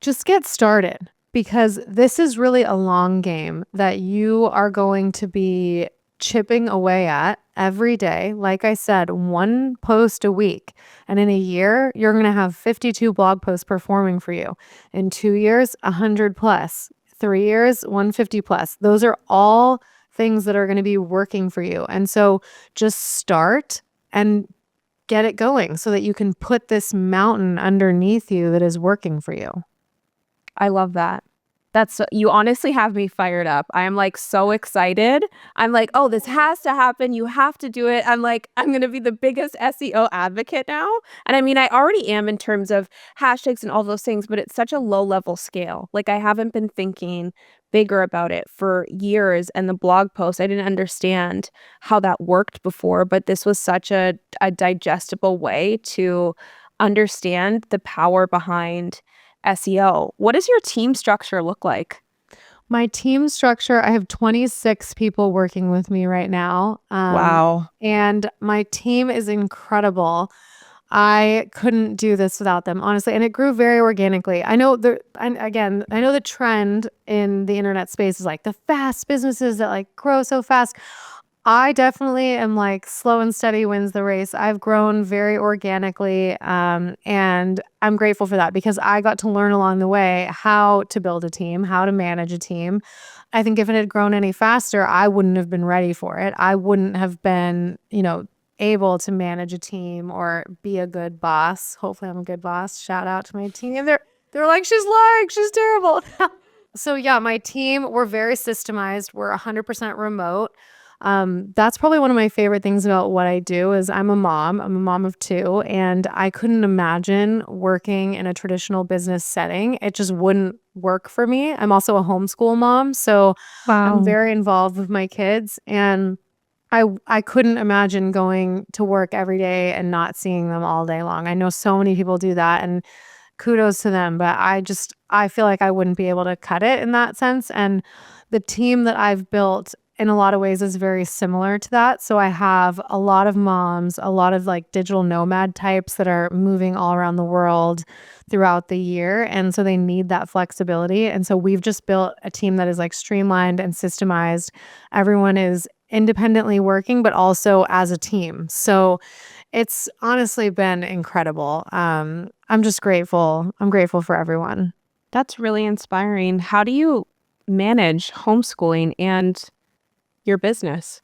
Just get started because this is really a long game that you are going to be chipping away at every day. Like I said, one post a week. And in a year, you're going to have 52 blog posts performing for you. In 2 years, 100 plus. 3 years, 150 plus. Those are all things that are going to be working for you. And so just start and get it going so that you can put this mountain underneath you that is working for you. I love that. You honestly have me fired up. I am, like, so excited. I'm like, "Oh, this has to happen. You have to do it." I'm like, I'm gonna be the biggest SEO advocate now. And I mean, I already am in terms of hashtags and all those things, but it's such a low level scale. Like, I haven't been thinking bigger about it for years, and the blog post, I didn't understand how that worked before, but this was such a digestible way to understand the power behind SEO. What does your team structure look like? My team structure, I have 26 people working with me right now, Wow. and my team is incredible. I couldn't do this without them, honestly, and it grew very organically. I know and again, I know the trend in the internet space is like the fast businesses that like grow so fast. I definitely am like slow and steady wins the race. I've grown very organically, and I'm grateful for that because I got to learn along the way how to build a team, how to manage a team. I think if it had grown any faster, I wouldn't have been ready for it. I wouldn't have been, able to manage a team or be a good boss. Hopefully, I'm a good boss. Shout out to my team. They're like, she's lying. She's terrible. So yeah, my team, we're very systemized. We're 100% remote. That's probably one of my favorite things about what I do is I'm a mom. I'm a mom of two, and I couldn't imagine working in a traditional business setting. It just wouldn't work for me. I'm also a homeschool mom, so I'm Wow. very involved with my kids, and I couldn't imagine going to work every day and not seeing them all day long. I know so many people do that, and kudos to them, but I feel like I wouldn't be able to cut it in that sense, and the team that I've built in a lot of ways is very similar to that. So I have a lot of moms, a lot of like digital nomad types that are moving all around the world throughout the year, and so they need that flexibility, and so we've just built a team that is like streamlined and systemized. Everyone is independently working, but also as a team. So it's honestly been incredible. I'm just grateful. I'm grateful for everyone. That's really inspiring. How do you manage homeschooling and your business?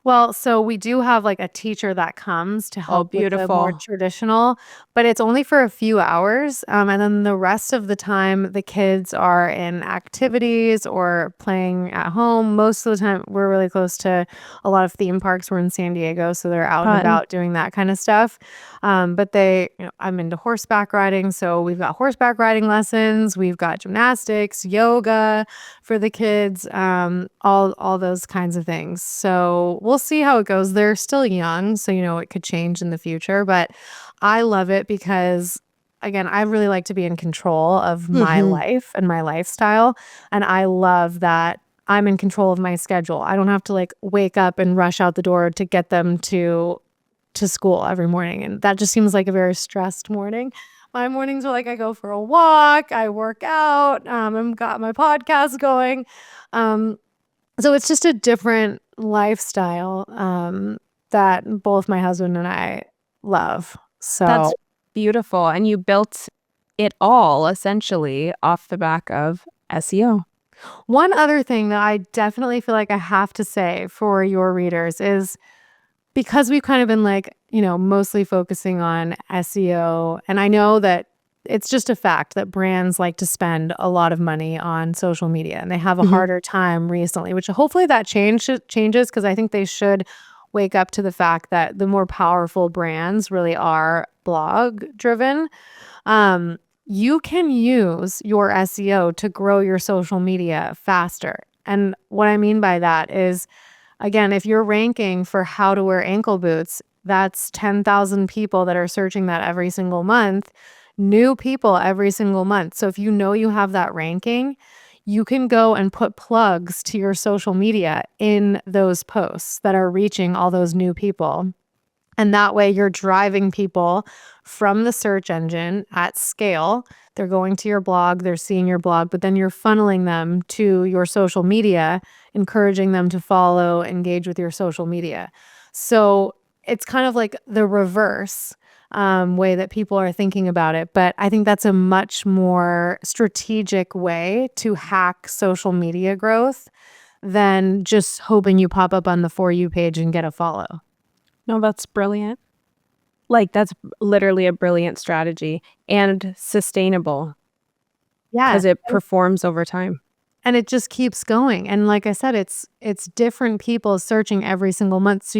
Well, so we do have like a teacher that comes to Oh, help with the more beautiful. traditional, but it's only for a few hours. And then the rest of the time, the kids are in activities or playing at home. Most of the time, we're really close to a lot of theme parks. We're in San Diego, so they're out and Fun. about doing that kind of stuff. But I'm into horseback riding, so we've got horseback riding lessons, we've got gymnastics, yoga for the kids, all those kinds of things. So we'll see how it goes. They're still young, so it could change in the future, but I love it because again, I really like to be in control of my Mhm. life and my lifestyle, and I love that I'm in control of my schedule. I don't have to like wake up and rush out the door to get them to school every morning, and that just seems like a very stressed morning. My mornings are like I go for a walk, I work out, I've got my podcast going. Um, so it's just a different lifestyle, that both my husband and I love. So That's beautiful. And you built it all essentially off the back of SEO. one other thing that I definitely feel like I have to say for your readers is because we've kind of been like, mostly focusing on SEO, and I know that it's just a fact that brands like to spend a lot of money on social media and they have a Mhm. harder time recently, which hopefully that changes because I think they should wake up to the fact that the more powerful brands really are blog driven. Um, you can use your SEO to grow your social media faster. And what I mean by that is, again, if you're ranking for how to wear ankle boots, that's 10,000 people that are searching that every single month, new people every single month. So if you know you have that ranking, you can go and put plugs to your social media in those posts that are reaching all those new people. And that way you're driving people from the search engine at scale. They're going to your blog, they're seeing your blog, but then you're funneling them to your social media, encouraging them to follow, engage with your social media. So it's kind of like the reverse way that people are thinking about it. But I think that's a much more strategic way to hack social media growth than just hoping you pop up on the For You page and get a follow. No, that's brilliant. Like, that's literally a brilliant strategy and sustainable Yeah. because it performs over time. And it just keeps going, and like I said, it's different people searching every single month, so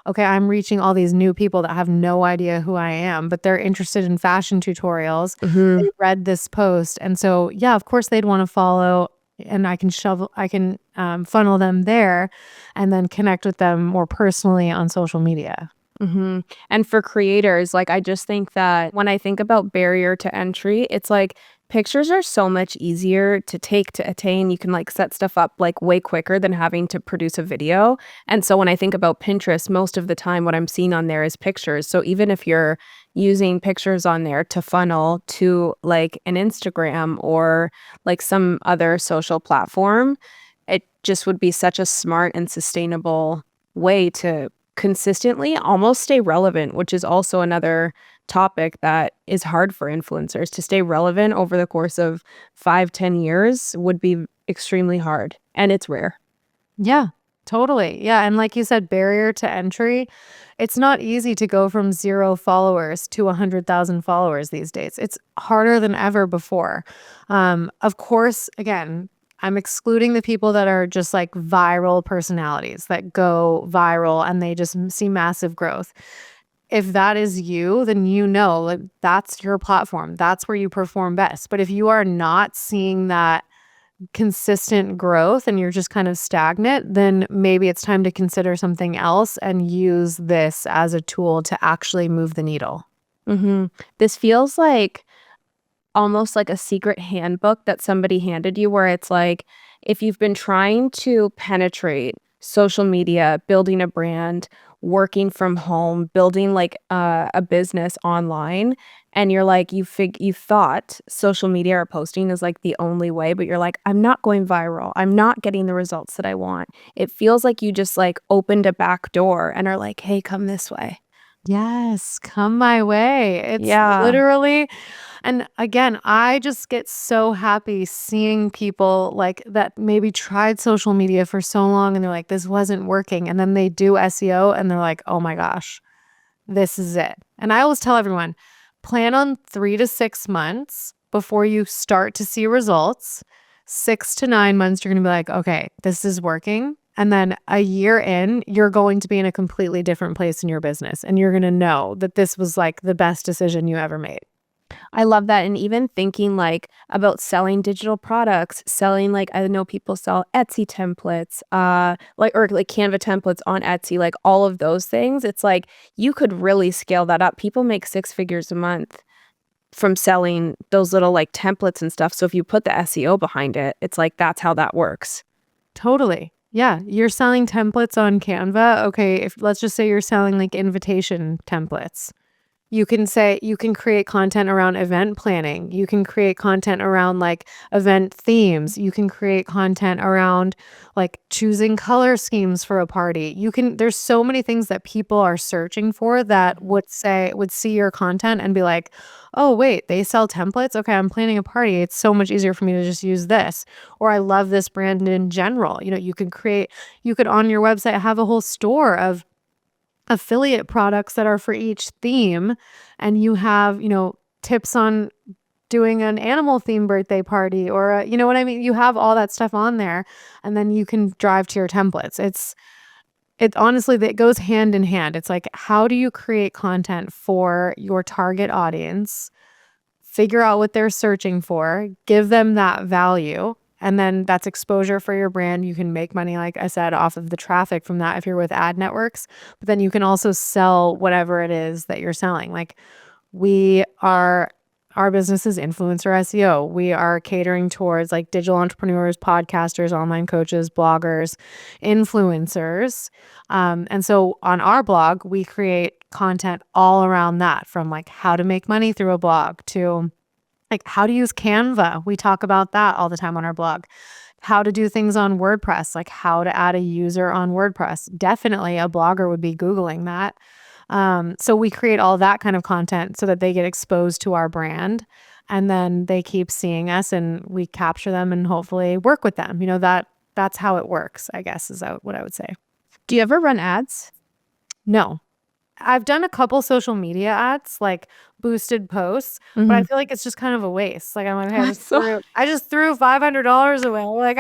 "Okay, I'm reaching all these new people that have no idea who I am, but they're interested in fashion tutorials. They Mhm. read this post, and so, yeah, of course, they'd wanna follow, and funnel them there and then connect with them more personally on social media." Mhm. And for creators, like, I just think that when I think about barrier to entry, it's like Pictures are so much easier to take, to attain. You can like set stuff up like way quicker than having to produce a video. And so when I think about Pinterest, most of the time what I'm seeing on there is pictures. So even if you're using pictures on there to funnel to like an Instagram or like some other social platform, it just would be such a smart and sustainable way to consistently almost stay relevant, which is also another topic that is hard for influencers to stay relevant over the course of 5, 10 years would be extremely hard. And it's rare. Yeah, totally. Yeah, and like you said, barrier to entry, it's not easy to go from 0 followers to 100,000 followers these days. It's harder than ever before. Of course, again, I'm excluding the people that are just like viral personalities that go viral and they just see massive growth. If that is you, then you know, like that's your platform. That's where you perform best. But if you are not seeing that consistent growth and you're just kind of stagnant, then maybe it's time to consider something else and use this as a tool to actually move the needle. This feels like almost like a secret handbook that somebody handed you where it's like, if you've been trying to penetrate social media, building a brand, working from home, building like a business online, and you're like, you thought social media or posting is like the only way, but you're like, I'm not going viral. I'm not getting the results that I want. It feels like you just like opened a back door and are like, hey, come this way. Yes, come my way. It's Yeah. literally, and again, I just get so happy seeing people like that maybe tried social media for so long and they're like, this wasn't working. And then they do SEO and they're like, oh my gosh, this is it. And I always tell everyone, plan on 3 to 6 months before you start to see results. 6 to 9 months, you're going to be like, okay, this is working. And then a year in, you're going to be in a completely different place in your business. And you're going to know that this was like the best decision you ever made. I love that. And even thinking like about selling digital products, selling like I know people sell Etsy templates, like or like Canva templates on Etsy, like all of those things. It's like you could really scale that up. People make 6 figures a month from selling those little like templates and stuff. So if you put the SEO behind it, it's like that's how that works. Totally. Yeah. You're selling templates on Canva. Okay. If let's just say you're selling like invitation templates. You can create content around event planning. You can create content around like event themes. You can create content around like choosing color schemes for a party. There's so many things that people are searching for that would see your content and be like, oh, wait, they sell templates. Okay, I'm planning a party. It's so much easier for me to just use this. Or I love this brand in general. You could on your website have a whole store of affiliate products that are for each theme, and you have tips on doing an animal theme birthday party, or you know what I mean, you have all that stuff on there, and then you can drive to your templates. It honestly, that goes hand in hand. It's like, how do you create content for your target audience, figure out what they're searching for, give them that value, and then that's exposure for your brand. You can make money, like I said, off of the traffic from that if you're with ad networks. But then you can also sell whatever it is that you're selling. Like we are, our business is influencer SEO. We are catering towards like digital entrepreneurs, podcasters, online coaches, bloggers, influencers. And so on our blog, we create content all around that, from like how to make money through a blog to like how to use Canva. We talk about that all the time on our blog. How to do things on WordPress, like how to add a user on WordPress. Definitely a blogger would be Googling that. So we create all that kind of content so that they get exposed to our brand, and then they keep seeing us and we capture them and hopefully work with them. That's how it works, I guess, is what I would say. Do you ever run ads? No. I've done a couple social media ads, like boosted posts, but I feel like it's just kind of a waste. Like I'm like, hey, So I just threw $500 away. Like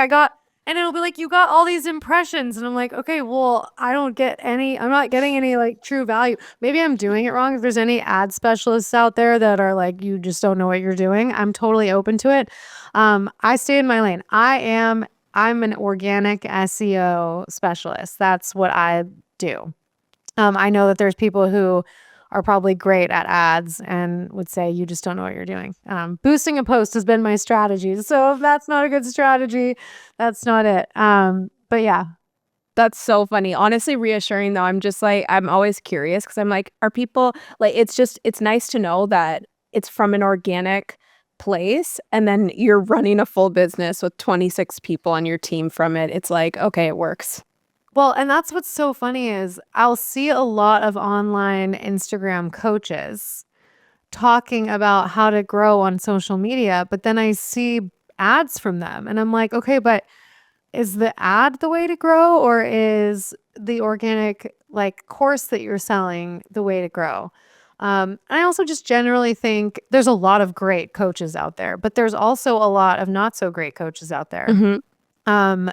and it'll be like, you got all these impressions, and I'm like, okay, well, I'm not getting any like true value. Maybe I'm doing it wrong. If there's any ad specialists out there that are like, you just don't know what you're doing, I'm totally open to it. I stay in my lane. I'm an organic SEO specialist. That's what I do. I know that there's people who are probably great at ads and would say you just don't know what you're doing. Boosting a post has been my strategy. So if that's not a good strategy, that's not it. But yeah. That's so funny. Honestly, reassuring though. I'm just like, I'm always curious because I'm like, are people like, it's nice to know that it's from an organic place and then you're running a full business with 26 people on your team from it. It's like, okay, it works. Well, and that's what's so funny is I'll see a lot of online Instagram coaches talking about how to grow on social media, but then I see ads from them and I'm like, okay, but is the ad the way to grow or is the organic like course that you're selling the way to grow? I also just generally think there's a lot of great coaches out there, but there's also a lot of not so great coaches out there. Mhm. Um,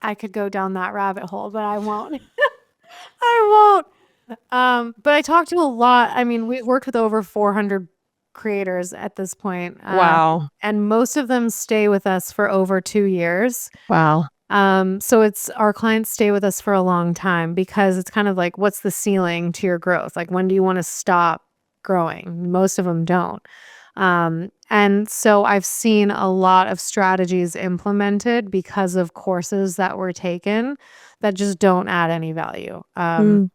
I could go down that rabbit hole, but I won't. I won't. But I talked to a lot. I mean, we worked with over 400 creators at this point, Wow. and most of them stay with us for over 2 years. Wow. So it's our clients stay with us for a long time because it's kind of like, what's the ceiling to your growth? Like, when do you want to stop growing? Most of them don't. And so I've seen a lot of strategies implemented because of courses that were taken that just don't add any value. Mm.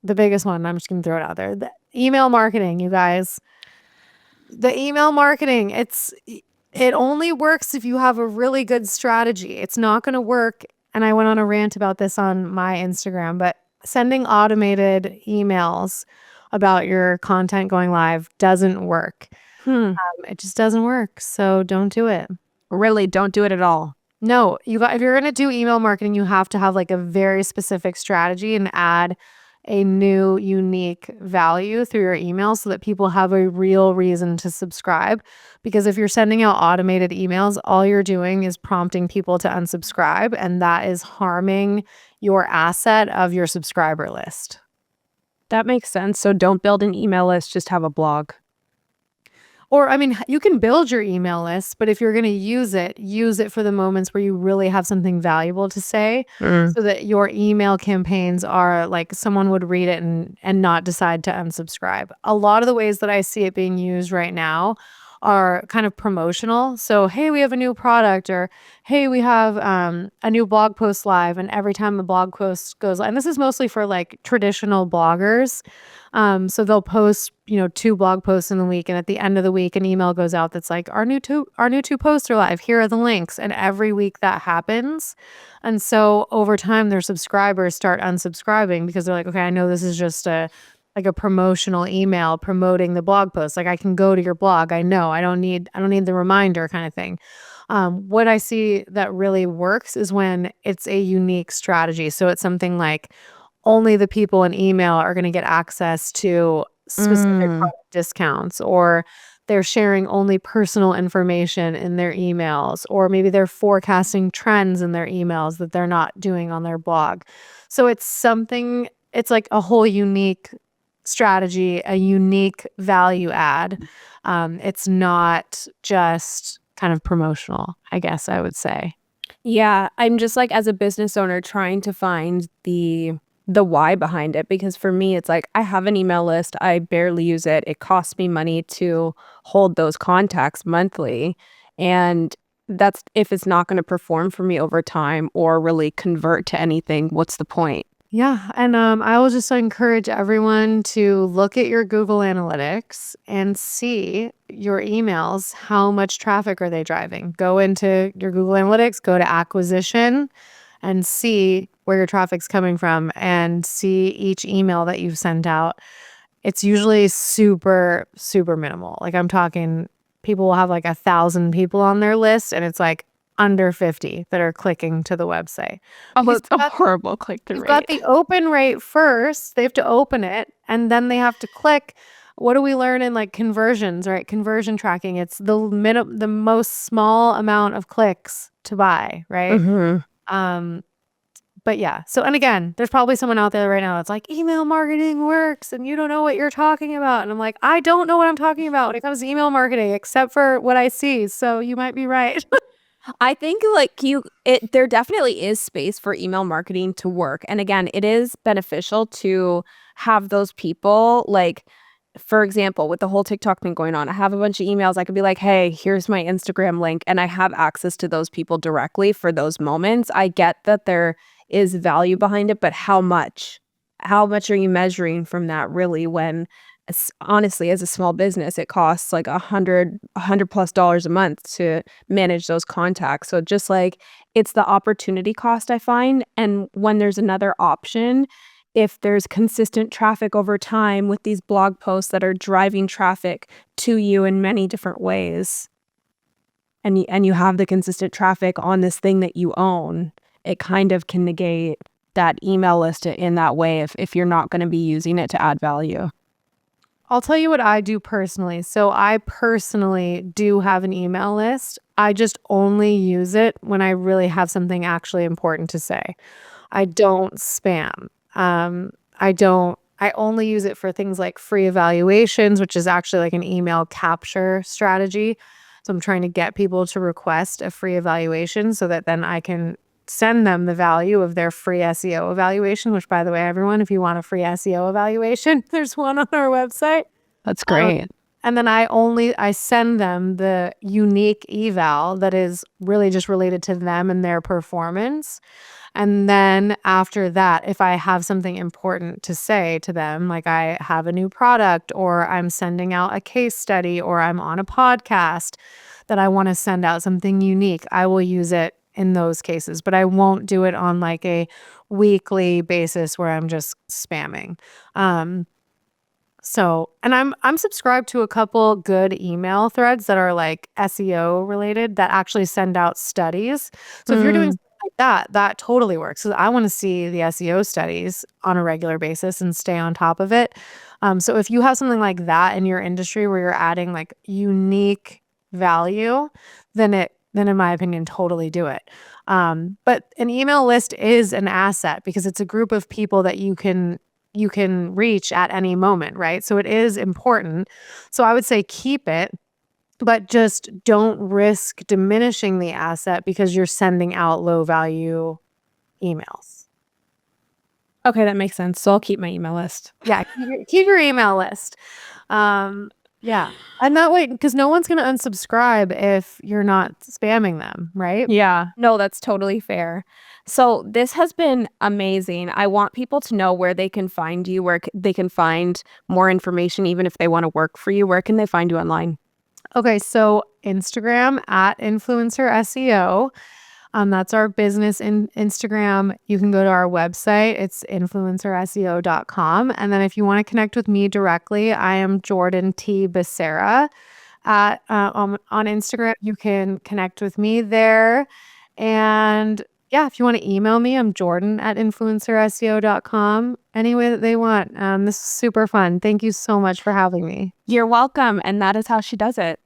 The biggest one, I'm just going to throw it out there, the email marketing, you guys. The email marketing, it only works if you have a really good strategy. It's not going to work. And I went on a rant about this on my Instagram, but sending automated emails about your content going live doesn't work. Hmm. It just doesn't work. So don't do it. Really, don't do it at all. No, if you're going to do email marketing, you have to have like a very specific strategy and add a new unique value through your email so that people have a real reason to subscribe. Because if you're sending out automated emails, all you're doing is prompting people to unsubscribe, and that is harming your asset of your subscriber list. That makes sense. So don't build an email list, just have a blog. Or, I mean, you can build your email list, but if you're going to use it for the moments where you really have something valuable to say Mm. so that your email campaigns are like someone would read it and not decide to unsubscribe. A lot of the ways that I see it being used right now are kind of promotional. So, hey, we have a new product, or hey, we have a new blog post live. And every time the blog post goes live, and this is mostly for like traditional bloggers. So they'll post, 2 blog posts in the week, and at the end of the week, an email goes out that's like, our new two posts are live. Here are the links. And every week that happens. And so over time, their subscribers start unsubscribing because they're like, okay, I know this is just a promotional email promoting the blog post. Like, I can go to your blog. I know I don't need the reminder kind of thing. What I see that really works is when it's a unique strategy. So it's something like only the people in email are going to get access to specific Mm. product discounts, or they're sharing only personal information in their emails, or maybe they're forecasting trends in their emails that they're not doing on their blog. So it's like a whole unique strategy, a unique value add. It's not just kind of promotional, I guess I would say. Yeah, I'm just like as a business owner trying to find the why behind it because for me it's like I have an email list, I barely use it. It costs me money to hold those contacts monthly and that's if it's not going to perform for me over time or really convert to anything, what's the point? Yeah, and I will just encourage everyone to look at your Google Analytics and see your emails. How much traffic are they driving? Go into your Google Analytics, go to acquisition, and see where your traffic's coming from, and see each email that you've sent out. It's usually super, super minimal. Like, I'm talking, people will have like 1,000 people on their list, and it's like under 50 that are clicking to the website Oh, because it's a horrible click-through you've got rate. the open rate first. They have to open it, and then they have to click. What do we learn in like conversions, right? Conversion tracking. It's the most small amount of clicks to buy, right? Mhm. Um, but yeah. So, and again, there's probably someone out there right now that's like, email marketing works and you don't know what you're talking about. And I'm like, I don't know what I'm talking about when it comes to email marketing, except for what I see. So you might be right. I think there definitely is space for email marketing to work. And again, it is beneficial to have those people for example, with the whole TikTok thing going on, I have a bunch of emails. I could be like, hey, here's my Instagram link. And I have access to those people directly for those moments. I get that there is value behind it, but how much? How much are you measuring from that really when honestly, as a small business, it costs like a hundred plus dollars a month to manage those contacts. So just it's the opportunity cost I find. And when there's another option, if there's consistent traffic over time with these blog posts that are driving traffic to you in many different ways, and you have the consistent traffic on this thing that you own, it kind of can negate that email list in that way if you're not going to be using it to add value. I'll tell you what I do personally. So I personally do have an email list. I just only use it when I really have something actually important to say. I don't spam. I only use it for things like free evaluations, which is actually like an email capture strategy. So I'm trying to get people to request a free evaluation so that then I can send them the value of their free SEO evaluation, which, by the way, everyone, if you want a free SEO evaluation, there's one on our website. That's Um, great. and then I send them the unique eval that is really just related to them and their performance. And then after that, if I have something important to say to them, like I have a new product or I'm sending out a case study or I'm on a podcast that I want to send out something unique, I will use it in those cases. But I won't do it on like a weekly basis where I'm just spamming. Um, and I'm subscribed to a couple good email threads that are like SEO related that actually send out studies. So if you're doing Mm. something like that, that totally works. So I want to see the SEO studies on a regular basis and stay on top of it. So if you have something like that in your industry where you're adding like unique value, then in my opinion, totally do it. But an email list is an asset because it's a group of people that you can reach at any moment, right? So it is important. So I would say keep it, but just don't risk diminishing the asset because you're sending out low value emails. Okay, that makes sense. So I'll keep my email list. Yeah, keep your email list. Um, yeah. And that way, because no one's going to unsubscribe if you're not spamming them, right? Yeah. No, that's totally fair. So this has been amazing. I want people to know where they can find you, they can find more information, even if they want to work for you. Where can they find you online? Okay, so Instagram at influencer SEO. That's our business Instagram. You can go to our website. It's influencerseo.com. And then if you want to connect with me directly, I am Jordan T. Becerra on Instagram. You can connect with me there. And yeah, if you want to email me, I'm Jordan at influencerseo.com. Any way that they want. This is super fun. Thank you so much for having me. You're welcome. And that is how she does it.